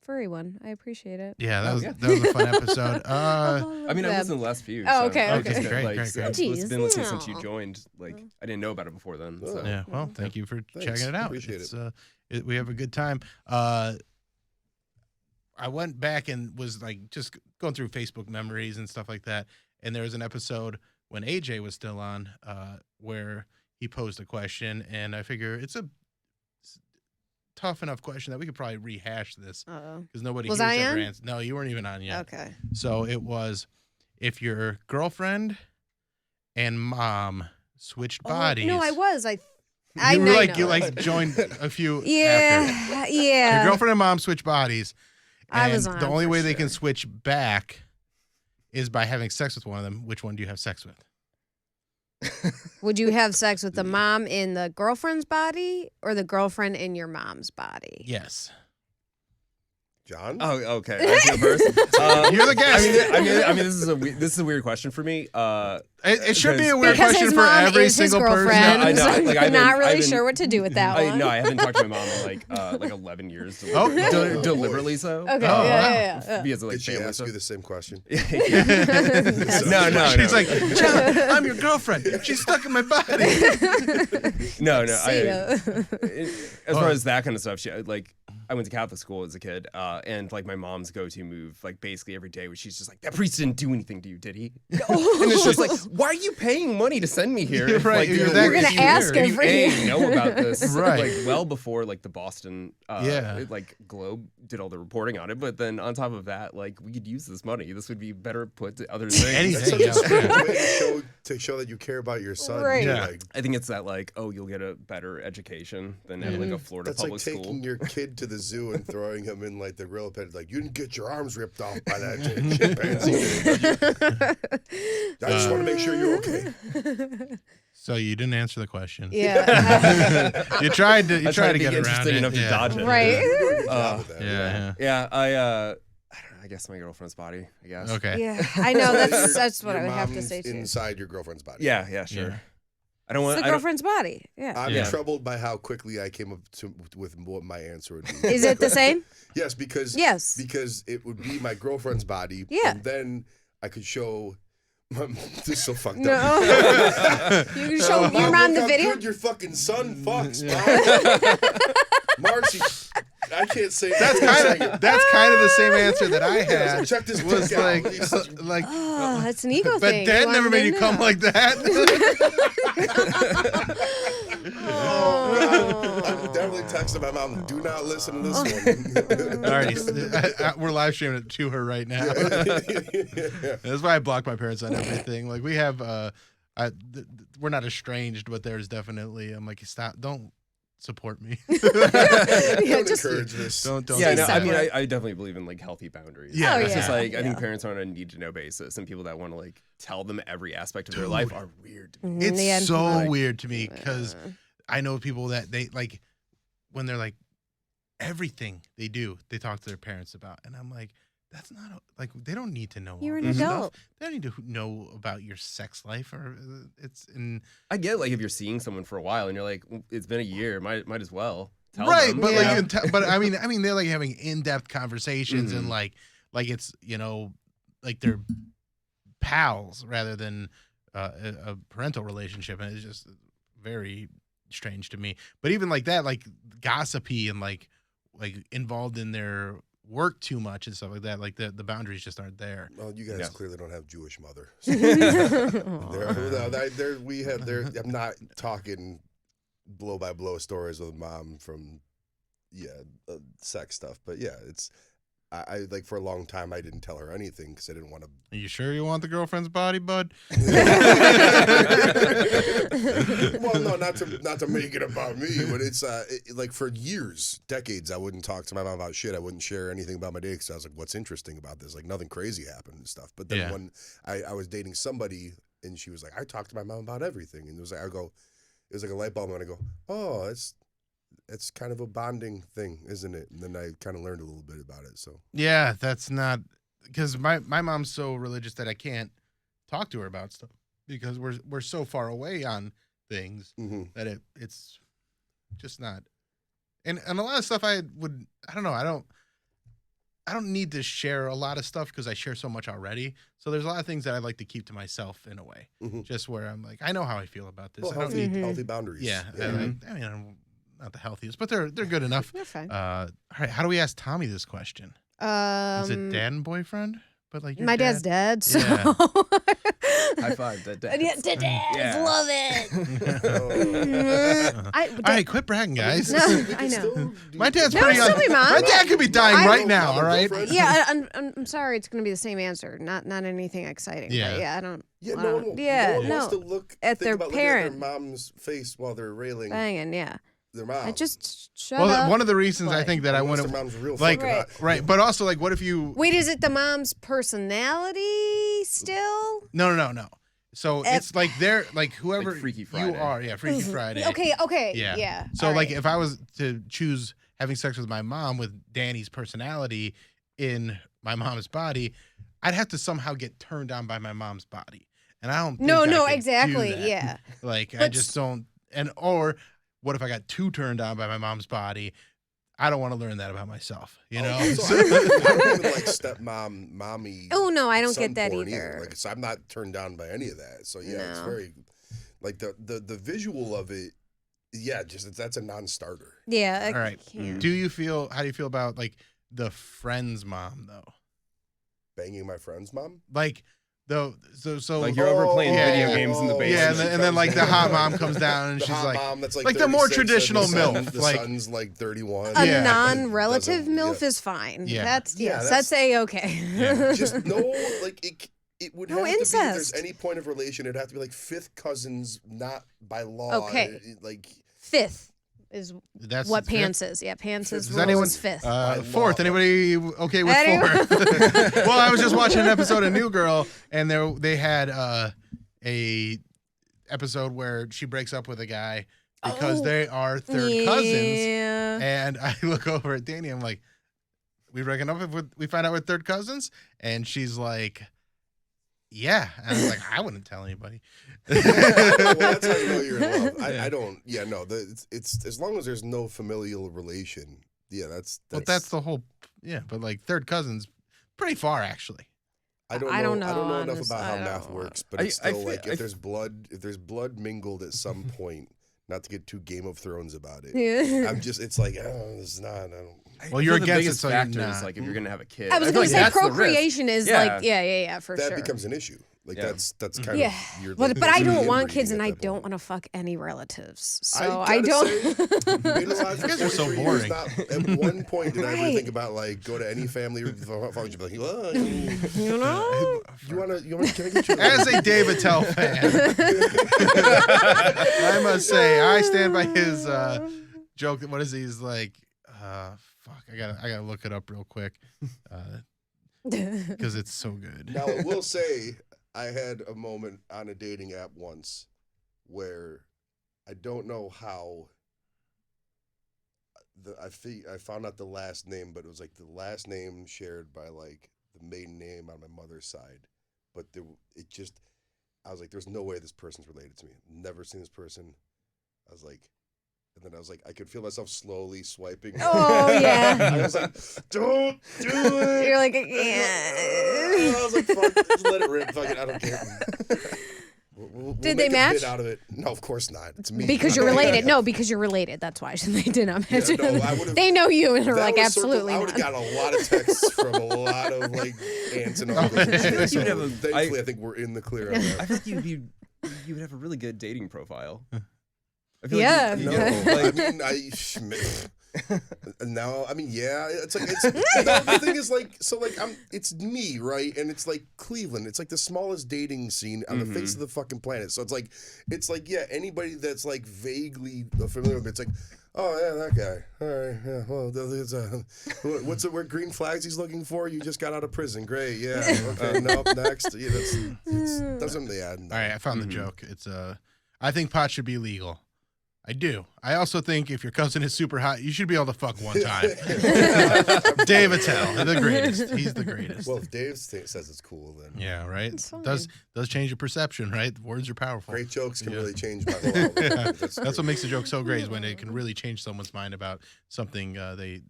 furry one. I appreciate it. Yeah, that was a fun episode. I mean, I listened to the last few. Oh, okay. Great. So I've been listening since you joined. Like, I didn't know about it before then. So. Yeah, well, thank you for checking it out. Appreciate it. We have a good time. I went back and was like just going through Facebook memories and stuff like that, and there was an episode when AJ was still on where he posed a question, and I figure it's a tough enough question that we could probably rehash this because nobody was here's I ever on? answered. No, you weren't even on yet. Okay. So it was if your girlfriend and mom switched bodies. No, I was. I You were know. like you joined a few. Yeah, After. yeah. Your girlfriend and mom switch bodies. And I was on the only for way they sure. can switch back is by having sex with one of them. Which one do you have sex with? Would you have sex with the mom in the girlfriend's body or the girlfriend in your mom's body? Yes. John? Oh, okay. I feel first. You're the guest. I mean, this is a weird question for me. It should be a weird Because question his for mom every is his single person. girlfriend. I know, So like, I'm not really I've been- sure what to do with that one. No, I haven't talked to my mom in like 11 years. Oh, Deliberately so. Okay, Oh, yeah. Because of like Did she family ask stuff. you the same question? No. She's like, John, I'm your girlfriend. She's stuck in my body. No. See ya. As far as that kind of stuff, I went to Catholic school as a kid, and like my mom's go-to move, like basically every day, where she's just like, "That priest didn't do anything to you, did he?" And it's just like, why are you paying money to send me here? If, Right, like, you're that We're gonna here. ask if you every. know about this, Right. Like well before like the Boston, Globe did all the reporting on it. But then on top of that, like we could use this money. This would be better put to other things. Anything. That's such a Yeah. sweet way to show that you care about your son. Right. Yeah. Like, I think it's that like, oh, you'll get a better education than at like a Florida that's like public taking school. your kid to the zoo and throwing him in like the gorilla pit. Like, you didn't get your arms ripped off by that chimpanzee. I just want to make sure you're okay. So you didn't answer the question. Yeah. You tried to I get be around interested it. enough to dodge it. Right. You're doing a good job with that. Yeah. Yeah, I don't know. I guess my girlfriend's body. I guess. Okay. Yeah, I know. Your- that's what I your would have to mom's say too. inside your girlfriend's body. Yeah, sure. Yeah. I don't It's want. the I don't, girlfriend's body. Yeah. I'm Yeah. troubled by how quickly I came up with what my answer would be. Is it the same? Yes, because it would be my girlfriend's body. Yeah. And then I could show. This is so fucked No. up. You can show your mom the Look how video. good your fucking son fucks, Mom. Marcy, I can't say That's kind of the same answer that I had. Check this Was dick out. like Oh, it's an ego but thing. Dad You never want made you to come know. like that. I'm definitely texting my mom. Do not listen to this one. Alrighty, we're live streaming it to her right now. That's why I blocked my parents on everything. Like we have, we're not estranged, but there's definitely. I'm like, stop! Don't support me. Yeah, Don't just encourage this. Don't. yeah, no, I mean, separate. I definitely believe in like healthy boundaries. Yeah. Oh, It's just yeah. like I think Yeah. parents are on a need to know basis, and people that want to like tell them every aspect of their life are weird. To me. It's Yeah. so Like, weird to me because I know people that they like when they're like everything they do, they talk to their parents about, and I'm like, that's not like they don't need to know. You're all an this stuff. adult. They don't need to know about your sex life or it's in I get like if you're seeing someone for a while and you're like, it's been a year, might as well tell right, them. but Yeah. like you can tell, but I mean they're like having in-depth conversations and like it's like they're pals rather than a parental relationship, and it's just very strange to me. But even like that, like gossipy and like involved in their work too much and stuff like that, like the boundaries just aren't there. Well, you guys Yeah. clearly don't have Jewish mother. Aw. I'm not talking blow by blow stories with mom from sex stuff, but yeah, it's I like for a long time I didn't tell her anything because I didn't want to. Are you sure you want the girlfriend's body, bud? Well, no, not to make it about me, but it's like for years, decades, I wouldn't talk to my mom about shit. I wouldn't share anything about my day because I was like, "What's interesting about this?" Like nothing crazy happened and stuff. But then Yeah. when I was dating somebody and she was like, I talked to my mom about everything. And it was like, it was like a light bulb, and I go, oh, it's kind of a bonding thing, isn't it? And then I kind of learned a little bit about it. So yeah, that's not, because my mom's so religious that I can't talk to her about stuff because we're so far away on things that it's just not. And a lot of stuff I don't know, I don't need to share a lot of stuff because I share so much already. So there's a lot of things that I like to keep to myself in a way, just where I'm like, I know how I feel about this. Well, healthy boundaries. Yeah. I mean, I'm not the healthiest, but they're good enough. You're fine. All right. How do we ask Tommy this question? Is it dad and boyfriend? But like my dad's dead, so Yeah. High five, dead dad. yeah, dead dads, Yeah. love it. All right, quit bragging, guys. No, I know. My dad's No, pretty still be mom. My dad could be dying right now. All right. Yeah, I'm sorry. It's going to be the same answer. Not anything exciting. Yeah. But yeah, I don't. Yeah, I no don't- one, yeah, no one wants no. to look At think their about parent. looking at their mom's face while they're railing Banging, yeah. their mom. I just shut Well, up. one of the reasons I But- think that I Unless want their to mom's real like fucking hot. right, but also like, what if you? Wait, is it the mom's personality still? No. So it's like they're like whoever Like Freaky you Friday. are. Yeah, Freaky Friday. Okay. Yeah. Yeah. So all like right. if I was to choose having sex with my mom with Danny's personality in my mom's body, I'd have to somehow get turned on by my mom's body. And I don't think No, I could do exactly. that. Yeah. Like I But just don't or what if I got too turned on by my mom's body? I don't want to learn that about myself, you know? So I don't even like stepmom, mommy. Oh no, I don't son get that porn either. Like, so I'm not turned down by any of that. So yeah, it's No. very like the visual of it. Yeah, just that's a non-starter. Yeah. All right. Can't. How do you feel about like the friend's mom though? Banging my friend's mom. Like so Like you're over playing yeah, video yeah. games in the basement. Yeah, and then like the hot mom comes down and The she's hot like mom that's like the more 36 and traditional the son- MILF, The like- son's like 31. A Yeah. non-relative Doesn't- MILF yeah. is fine. Yeah. That's Yeah, that's a-okay. Yeah. Just no, like it would No have to be if there's incest. any point of relation. It'd have to be like fifth cousins, not by law. Okay. Like Fifth is that's what fifth? pants is. Yeah, pants is Does rule anyone- is fifth. By Fourth. law. Anybody okay with Anyone? fourth? Well, I was just watching an episode of New Girl, and they had a episode where she breaks up with a guy because Oh, they are third cousins. Yeah. And I look over at Danny. I'm like, we breaking up if we find out we're third cousins? And she's like, yeah. And I was like, I wouldn't tell anybody. well, that's how you know you're in love. I don't. Yeah, no. It's as long as there's no familial relation. Yeah, that's. But that's the whole. Yeah, but like third cousins, pretty far actually. I don't know enough honest- about how I math don't- works, but I- it's I still feel- like I if there's blood mingled at some point. Not to get too Game of Thrones about it. Yeah. I'm just. It's like it's not. I don't. Well, you're I feel the against it, biggest so you're factor is not. like if you're gonna have a kid. I was feel going like to say that's the risk. procreation is Yeah. like yeah for That sure. becomes an issue. Like Yeah. that's kind Yeah, of. You're but like, I don't really want kids, inbreeding and at I that don't point. want to fuck any relatives. So I I gotta don't. say, being alive for You guys are so 43 boring. years, not, at one point did I ever Right. think about like go to any family function, be like, oh, You know? you wanna, can I get you? As a Dave Attell fan, I must say I stand by his joke. What is he? He's like, fuck. I gotta look it up real quick because it's so good. Now I will say I had a moment on a dating app once where I don't know how. I found out the last name, but it was like the last name shared by like the maiden name on my mother's side, but I was like, there's no way this person's related to me. Never seen this person. I was like, and then I was like, I could feel myself slowly swiping. Oh, yeah. I was like, don't do it. You're like, I was like, fuck, just let it rip. Fuck it, I don't care. We'll Did make they a match? bit out of it. No, of course not. It's me. because you're related. No, because you're related. That's why they did not match. no, I would've- They know you and are That like, was absolutely I would not. have gotten a lot of texts from a lot of like aunts and uncles. And shit. You would So have thankfully, I think we're in the clear on I that. feel like you would have a really good dating profile. I feel Yeah. Like No, you I like, mean, Now, I mean, yeah, it's like the thing is like, so like it's me, right? And it's like Cleveland. It's like the smallest dating scene on the face of the fucking planet. So it's like yeah, anybody that's like vaguely familiar with it, it's like, oh yeah, that guy. All right, yeah. Well, what's it? What green flags he's looking for? You just got out of prison. Great, yeah. Okay, nope. Next, yeah, doesn't. Yeah. No. All right, I found the joke. It's I think pot should be legal. I do. I also think if your cousin is super hot, you should be able to fuck one time. Dave Attell, the greatest. He's the greatest. Well, if Dave says it's cool, then yeah, right. Does change your perception, right? Words are powerful. Great jokes can really change my whole outlook. That's what makes a joke so great is when it can really change someone's mind about something they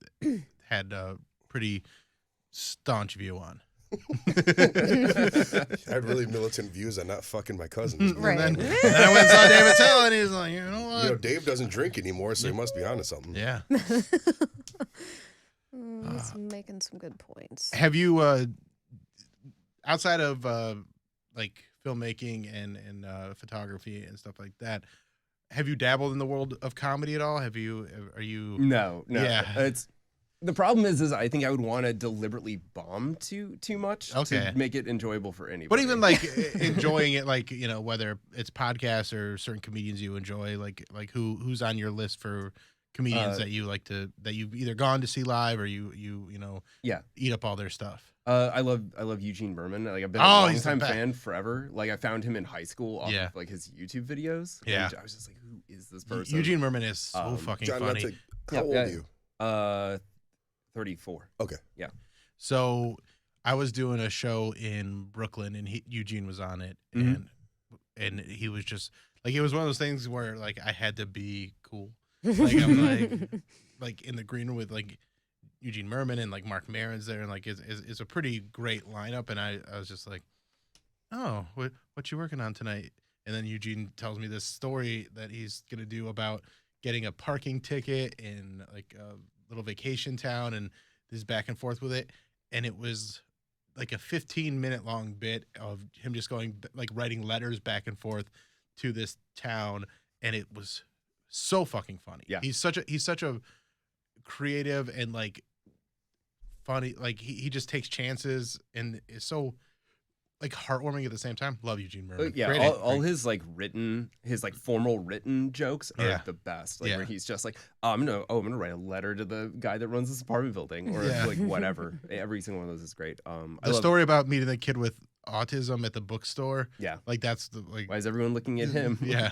had a pretty staunch view on. I had really militant views on not fucking my cousins. Right. And then I went and saw Dave Attell, and he's like, you know what? You know, Dave doesn't drink anymore, so he must be onto something. Yeah. He's making some good points. Have you, outside of like filmmaking and photography and stuff like that, have you dabbled in the world of comedy at all? Are you? No. Yeah. The problem is I think I would want to deliberately bomb too much Okay. to make it enjoyable for anybody. But even like enjoying it, like, you know, whether it's podcasts or certain comedians you enjoy, like who's on your list for comedians that you like that you've either gone to see live or you know eat up all their stuff. I love Eugene Berman. Like I've been a long-time fan forever. Like I found him in high school off of like his YouTube videos. Yeah. And I was just like, who is this person? Eugene Berman is so fucking John, funny. How old are you? 34. Okay. Yeah. So I was doing a show in Brooklyn and Eugene was on it and he was just like, it was one of those things where like I had to be cool. Like I'm like in the green room with like Eugene Merman and like Mark Maron's there and like it's a pretty great lineup. And I was just like, oh, what you working on tonight? And then Eugene tells me this story that he's going to do about getting a parking ticket in like a little vacation town and this back and forth with it. And it was like a 15-minute long bit of him just going like writing letters back and forth to this town. And it was so fucking funny. Yeah. He's such a creative and like funny. Like he just takes chances and is so like heartwarming at the same time. Love Eugene Merman. Yeah, all his like formal written jokes are the best. Like Yeah. where he's just like, I'm gonna write a letter to the guy that runs this apartment building, or like whatever. Every single one of those is great. The story about meeting the kid with autism at the bookstore. Yeah, like that's the like. Why is everyone looking at him? Yeah.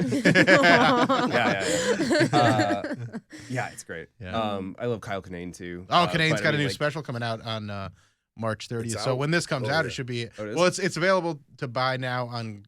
Yeah, it's great. Yeah. I love Kyle Kinane too. Oh, Kinane's but got I mean, a new special coming out on March 30th. So out? when this comes out, it should be well. It's available to buy now on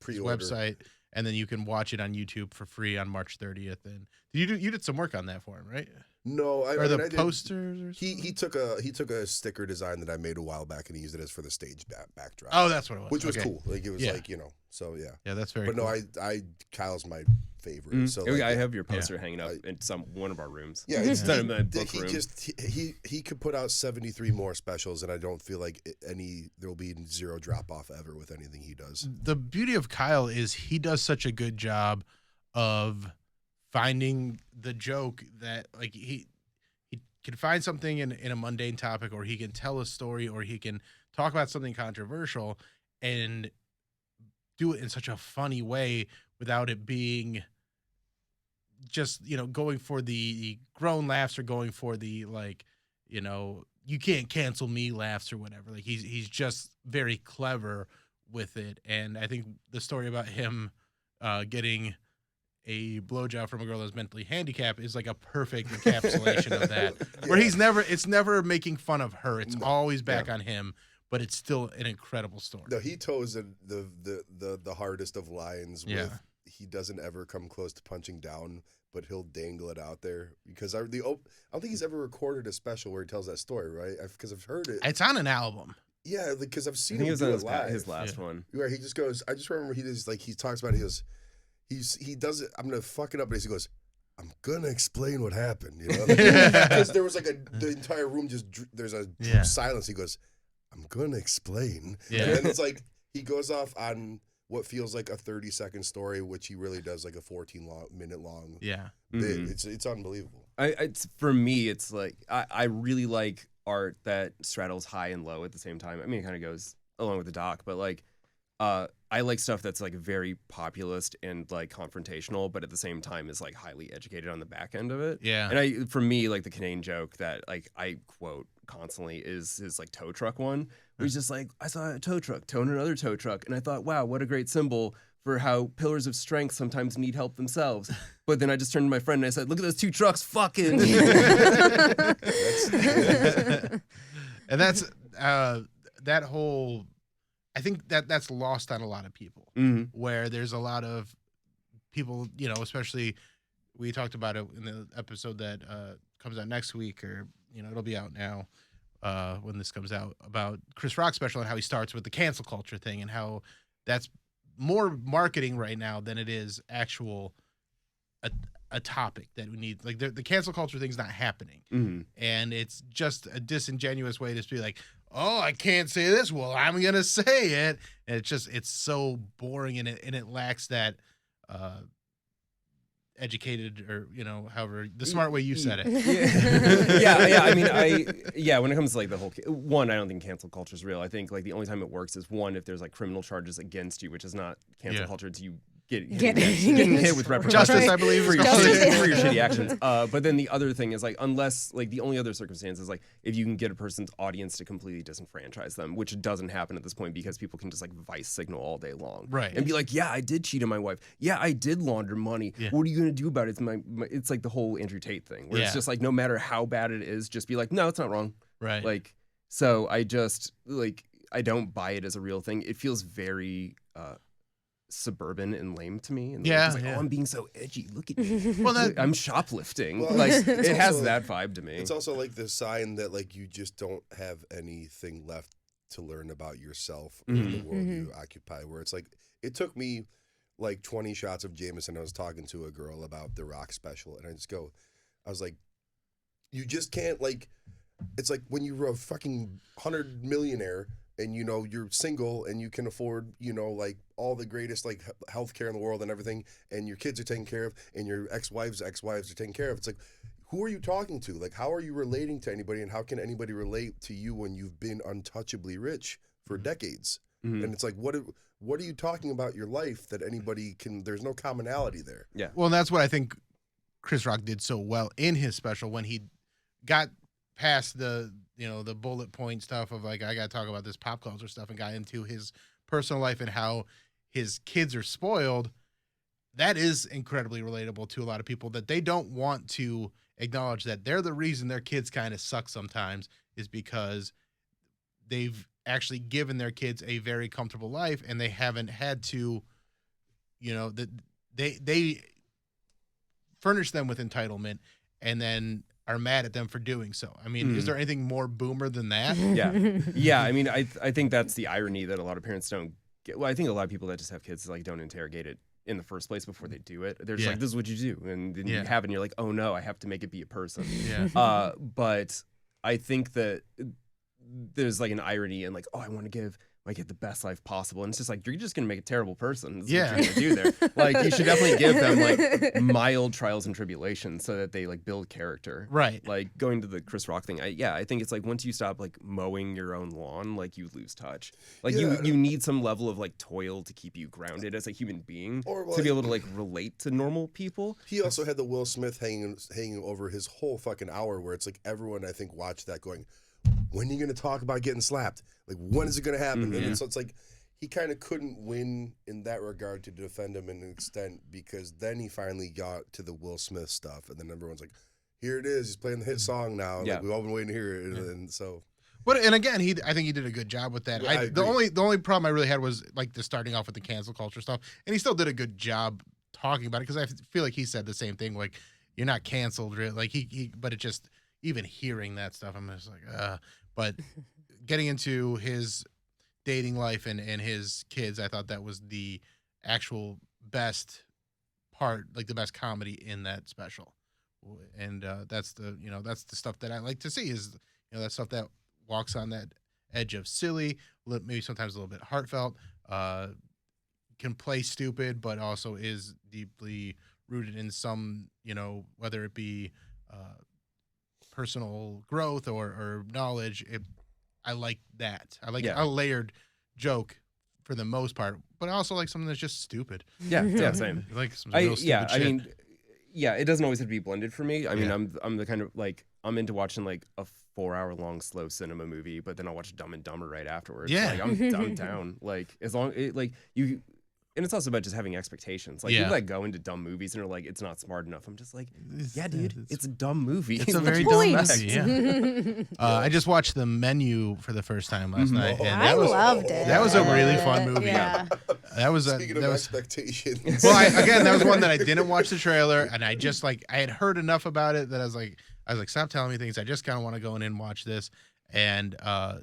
his website, and then you can watch it on YouTube for free on March 30th. And you did some work on that for him, right? No, I posters. Or he took a sticker design that I made a while back and he used it as for the stage backdrop. Oh, that's what it was. Which was cool. Like it was like, you know, so yeah. Yeah, that's very. But cool. no, I Kyle's my favorite. So like, I have your poster hanging up in one of our rooms. Yeah, it's in my book room. He could put out 73 more specials, and I don't feel like there will be zero drop off ever with anything he does. The beauty of Kyle is he does such a good job of finding the joke that like he can find something in a mundane topic, or he can tell a story, or he can talk about something controversial and do it in such a funny way without it being just, you know, going for the grown laughs or going for the, like, you know, you can't cancel me laughs or whatever. Like he's just very clever with it. And I think the story about him getting a blowjob from a girl that's mentally handicapped is like a perfect encapsulation of that. Where it's never making fun of her. It's always back on him, but it's still an incredible story. No, he toes the hardest of lines with he doesn't ever come close to punching down, but he'll dangle it out there because I don't think he's ever recorded a special where he tells that story, right? Because I've heard it. It's on an album. Yeah, because I've seen him do it live. His last one. Where he just goes, I just remember he talks about it, he does it. I'm gonna fuck it up, but he goes, "I'm gonna explain what happened," you know, because there was like the entire room there's a silence. He goes, "I'm gonna explain," and then it's like he goes off on what feels like a 30-second story, which he really does like a 14-minute long bit. It's unbelievable. For me, it's like I really like art that straddles high and low at the same time. I mean, it kind of goes along with the doc, but like I like stuff that's like very populist and like confrontational, but at the same time is like highly educated on the back end of it. Yeah. And for me, like the Canaan joke that like I quote constantly is his like tow truck one, where he's just like, I saw a tow truck towing another tow truck, and I thought, wow, what a great symbol for how pillars of strength sometimes need help themselves. But then I just turned to my friend and I said, look at those 2 trucks fucking. And that's that whole, I think that's lost on a lot of people, where there's a lot of people, you know, especially we talked about it in the episode that comes out next week, or, you know, it'll be out now when this comes out, about Chris Rock's special and how he starts with the cancel culture thing and how that's more marketing right now than it is actual a topic that we need. Like the cancel culture thing's not happening. And it's just a disingenuous way to be like, oh, I can't say this. Well, I'm going to say it. And it's so boring, and it lacks that educated, or, you know, however, the smart way you said it. Yeah. I mean, when it comes to like the whole, one, I don't think cancel culture is real. I think like the only time it works is one, if there's like criminal charges against you, which is not cancel culture. It's you getting hit with repercussions. Justice, I believe, for your shitty actions. But then the other thing is like, unless like the only other circumstance is like if you can get a person's audience to completely disenfranchise them, which doesn't happen at this point because people can just like vice signal all day long, right? And be like, yeah, I did cheat on my wife. Yeah, I did launder money. Yeah. What are you gonna do about it? It's like the whole Andrew Tate thing, where it's just like no matter how bad it is, just be like, no, it's not wrong. Right. Like, so I just like I don't buy it as a real thing. It feels very suburban and lame to me, and like, oh, I'm being so edgy, look at me. Well, I'm shoplifting. Well, like it has that vibe to me. It's also like the sign that like you just don't have anything left to learn about yourself or the world you occupy, where it's like it took me like 20 shots of Jameson. I was talking to a girl about the Rock special, and I was like, you just can't, like, it's like when you're a fucking 100 millionaire and, you know, you're single and you can afford, you know, like all the greatest like healthcare in the world and everything, and your kids are taken care of and your ex-wives are taken care of. It's like, who are you talking to? Like, how are you relating to anybody, and how can anybody relate to you when you've been untouchably rich for decades? And it's like, what are you talking about your life that anybody can, there's no commonality there. Yeah. Well, and that's what I think Chris Rock did so well in his special, when he got past the, you know, the bullet point stuff of like, I got to talk about this pop culture stuff, and got into his personal life and how his kids are spoiled. That is incredibly relatable to a lot of people, that they don't want to acknowledge that they're the reason their kids kind of suck sometimes, is because they've actually given their kids a very comfortable life, and they haven't had to, you know, that they furnish them with entitlement and then are mad at them for doing so. I mean, is there anything more boomer than that? Yeah. I mean, I think that's the irony that a lot of parents don't get. Well, I think a lot of people that just have kids like don't interrogate it in the first place before they do it. They're just like, this is what you do, and then you have it, and you're like, oh no, I have to make it be a person. But I think that there's like an irony in like, oh, I want to give my kid the best life possible, and it's just like, you're just gonna make a terrible person. This is what you're gonna do there. Like, you should definitely give them like mild trials and tribulations so that they like build character. Right. Like going to the Chris Rock thing, I think it's like once you stop like mowing your own lawn, like you lose touch. Like you need some level of like toil to keep you grounded as a human being, or like, to be able to like relate to normal people. He also had the Will Smith hanging over his whole fucking hour, where it's like everyone I think watched that going, when are you going to talk about getting slapped? Like, when is it going to happen? And so it's like he kind of couldn't win in that regard to defend him in an extent, because then he finally got to the Will Smith stuff, and then everyone's like, here it is, he's playing the hit song now. Like, we've all been waiting to hear it, and so. But and again, I think he did a good job with that. The only problem I really had was like the starting off with the cancel culture stuff, and he still did a good job talking about it, because I feel like he said the same thing, like, you're not canceled, really. Like but it just, even hearing that stuff, I'm just like, But getting into his dating life and his kids, I thought that was the actual best part, like the best comedy in that special. And that's the stuff that I like to see, is, you know, that stuff that walks on that edge of silly, maybe sometimes a little bit heartfelt, can play stupid, but also is deeply rooted in some, whether it be personal growth or knowledge. I like that. I like a layered joke for the most part, but I also like something that's just stupid. Yeah, same. Like some real stupid shit. I mean, it doesn't always have to be blended for me. I mean, I'm the kind of like, I'm into watching like a 4-hour-long slow cinema movie, but then I'll watch Dumb and Dumber right afterwards. Yeah. Like I'm down. Like as long like you. And it's also about just having expectations. Like people that go into dumb movies and are like, it's not smart enough. I'm just like, yeah, dude, it's a dumb movie. It's a very dumb movie. Yeah. I just watched The Menu for the first time last night, and I loved it. That was a really fun movie. Yeah. Speaking of expectations. Well, again, that was one that I didn't watch the trailer, and I just I had heard enough about it that I was like, stop telling me things. I just kind of want to go in and watch this, and I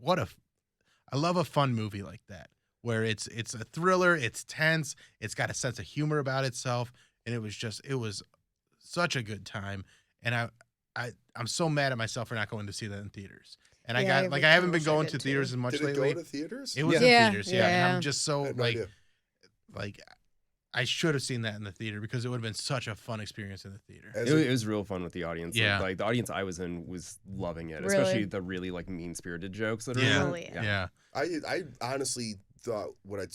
love a fun movie like that, where it's a thriller, it's tense, it's got a sense of humor about itself, and it was such a good time. And I'm so mad at myself for not going to see that in theaters. And I haven't been going to theaters as much lately. Did it go to theaters? It was in theaters, yeah. And I'm just so idea. I should have seen that in the theater because it would have been such a fun experience in the theater. It was real fun with the audience. Yeah. Like the audience I was in was loving it, Really? especially the really like mean-spirited jokes that are Yeah. I honestly thought when I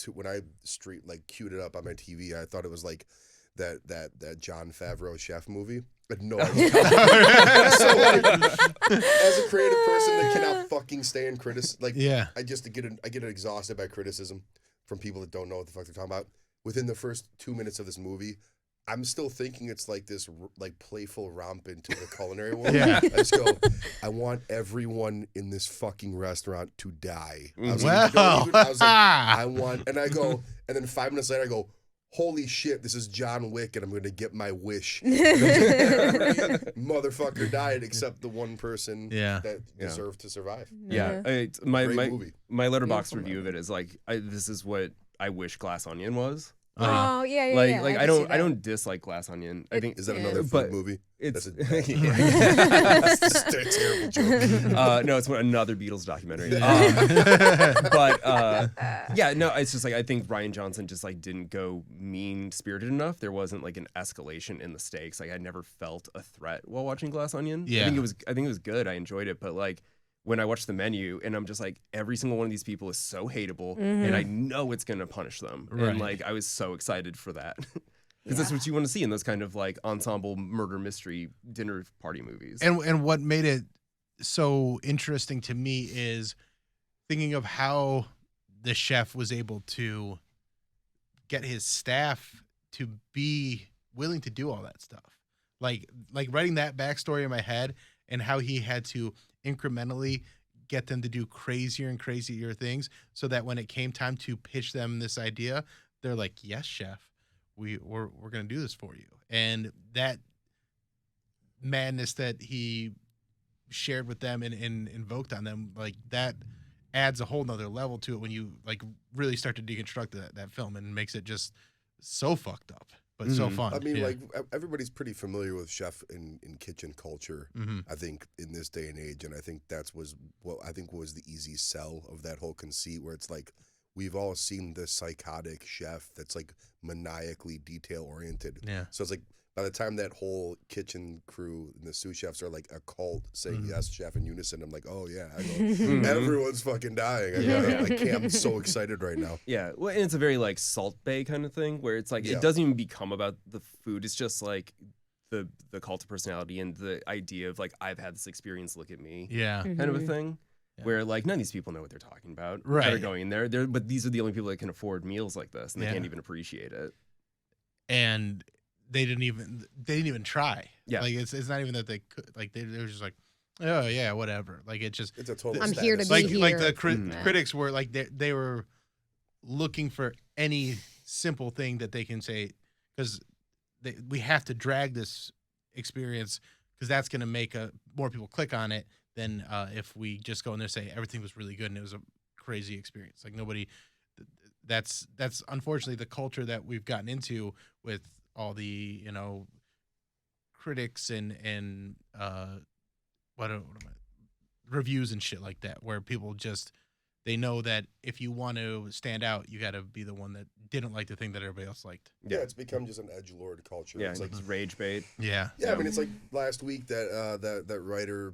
queued it up on my TV, I thought it was like that Jon Favreau chef movie. But no, so as a creative person that cannot fucking stand criticism, I get exhausted by criticism from people that don't know what the fuck they're talking about. Within the first 2 minutes of this movie, I'm still thinking it's like this playful romp into the culinary world. Yeah. I just go, I want everyone in this fucking restaurant to die. I was and I go, and then 5 minutes later I go, holy shit, this is John Wick, and I'm going to get my wish. Every motherfucker died except the one person that deserved to survive. Yeah. My Letterboxd review of it is like, this is what I wish Glass Onion was. Oh yeah. Like I don't dislike Glass Onion. I think is that another food movie? It's a terrible joke. No, it's another Beatles documentary. It's just like I think Rian Johnson just like didn't go mean-spirited enough. There wasn't like an escalation in the stakes. Like I never felt a threat while watching Glass Onion. Yeah. I think it was good. I enjoyed it, but like when I watched The Menu, and I'm just like, every single one of these people is so hateable, and I know it's gonna punish them. Right. And like I was so excited for that. Because that's what you want to see in those kind of like ensemble murder mystery dinner party movies. And what made it so interesting to me is thinking of how the chef was able to get his staff to be willing to do all that stuff. Like writing that backstory in my head and how he had to incrementally get them to do crazier and crazier things so that when it came time to pitch them this idea, they're like, yes, chef. We're going to do this for you. And that madness that he shared with them and invoked on them, like that adds a whole nother level to it when you like really start to deconstruct that film and makes it just so fucked up, but so fun. I mean, like everybody's pretty familiar with chef in kitchen culture, I think, in this day and age. And I think was the easy sell of that whole conceit where it's like, we've all seen the psychotic chef that's like maniacally detail oriented. Yeah. So it's like by the time that whole kitchen crew and the sous chefs are like a cult saying yes, chef in unison, I'm like, oh yeah, I know. Everyone's fucking dying. I'm so excited right now. Yeah, well, and it's a very like Salt Bae kind of thing where it's like it doesn't even become about the food. It's just like the cult of personality and the idea of like I've had this experience. Look at me. Yeah. Kind of a thing. Where like none of these people know what they're talking about. Right. That are going in there. But these are the only people that can afford meals like this, and they can't even appreciate it. And they didn't even try. Yeah. Like it's not even that they could. Like they were just like, oh yeah, whatever. Like it's a total. I'm here to be like here. like the critics were like they were looking for any simple thing that they can say because we have to drag this experience because that's going to make more people click on it. Than if we just go in there and say everything was really good and it was a crazy experience. Like nobody, that's unfortunately the culture that we've gotten into with all the critics and reviews and shit like that, where people just they know that if you want to stand out, you got to be the one that didn't like the thing that everybody else liked. Yeah, it's become just an edgelord culture. Yeah, it's like rage bait. Yeah. I mean, it's like last week that writer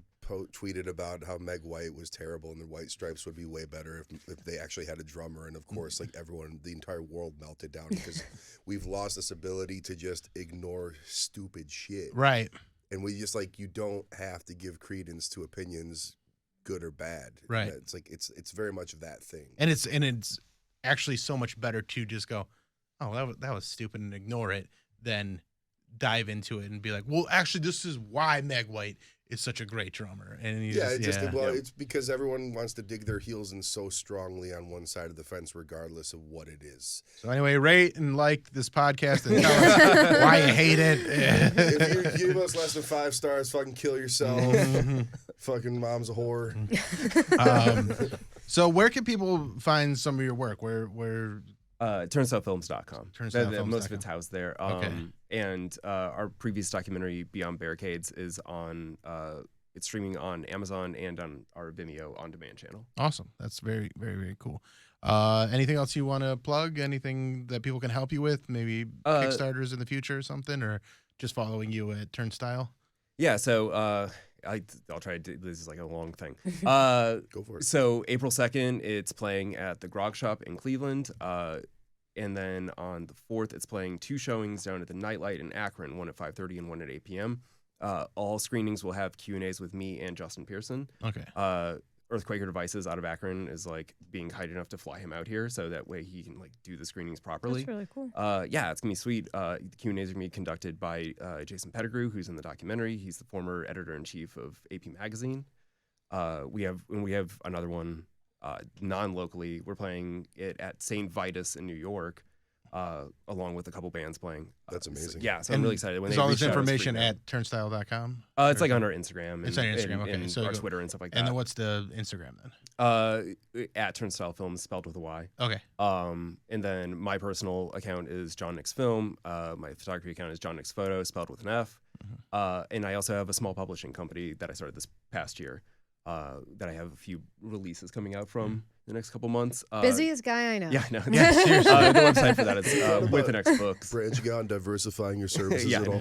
tweeted about how Meg White was terrible and the White Stripes would be way better if they actually had a drummer. And of course, like everyone, the entire world melted down because we've lost this ability to just ignore stupid shit. Right. And we just like, you don't have to give credence to opinions, good or bad. Right. It's like it's very much of that thing. And it's actually so much better to just go, oh, that was stupid, and ignore it, than dive into it and be like, well, actually, this is why Meg White is such a great drummer. And it's because everyone wants to dig their heels in so strongly on one side of the fence, regardless of what it is. So anyway, rate and like this podcast and tell us why you hate it. If you give us less than 5 stars, fucking kill yourself. Fucking mom's a whore. So where can people find some of your work? Where Turnstylefilms.com. Most of it's housed there. Okay. And our previous documentary, Beyond Barricades, is on. It's streaming on Amazon and on our Vimeo on-demand channel. Awesome. That's very, very, very cool. Anything else you want to plug? Anything that people can help you with? Maybe Kickstarters in the future or something, or just following you at Turnstile? Yeah. So I'll try to do this. Is like a long thing. Go for it. So April 2nd, it's playing at the Grog Shop in Cleveland. And then on the 4th, it's playing 2 showings down at the Nightlight in Akron, one at 5:30 and one at 8 p.m. All screenings will have Q&As with me and Justin Pearson. Okay. Earthquaker Devices out of Akron is like being kind enough to fly him out here so that way he can like do the screenings properly. That's really cool. Yeah, it's gonna be sweet. The Q&As are gonna be conducted by Jason Pettigrew, who's in the documentary. He's the former editor-in-chief of AP Magazine. We have another one non-locally. We're playing it at St. Vitus in New York, along with a couple bands playing. That's amazing. So I'm really excited. Is all this information at turnstile.com? It's like on our Instagram. It's on Instagram, okay. And So our Twitter and stuff like that. And then what's the Instagram then? At Turnstile Films, spelled with a Y. Okay. And then my personal account is Jon Nix Film. My photography account is Jon Nix Photo, spelled with an F. And I also have a small publishing company that I started this past year. That I have a few releases coming out from the next couple months. Busiest guy I know. Yeah, no. Yeah, seriously. The website for that is With an X Books. Branching out and diversifying your services Yeah. at all.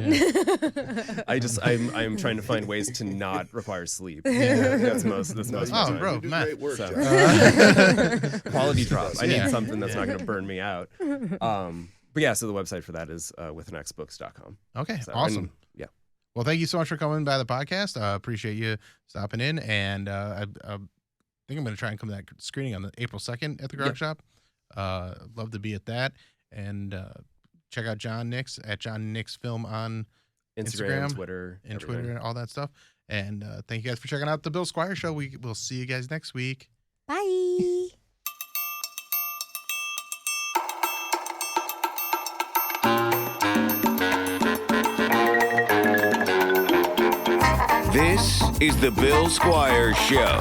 I'm trying to find ways to not require sleep. That's most of the Oh, time. bro, You do man. great work, So- John. Quality drop. I need Yeah. something that's not going to burn me out. But yeah, so the website for that is withanxbooks.com. Okay, So, awesome. and, yeah. Well, thank you so much for coming by the podcast. Appreciate you stopping in. And I think I'm going to try and come to that screening on the April 2nd at the Grog Shop. Love to be at that. And check out Jon Nix at Jon Nix Film on Instagram, Twitter, and everything. Twitter and all that stuff. And thank you guys for checking out the Bill Squire Show. We'll see you guys next week. Bye. This is the Bill Squire Show.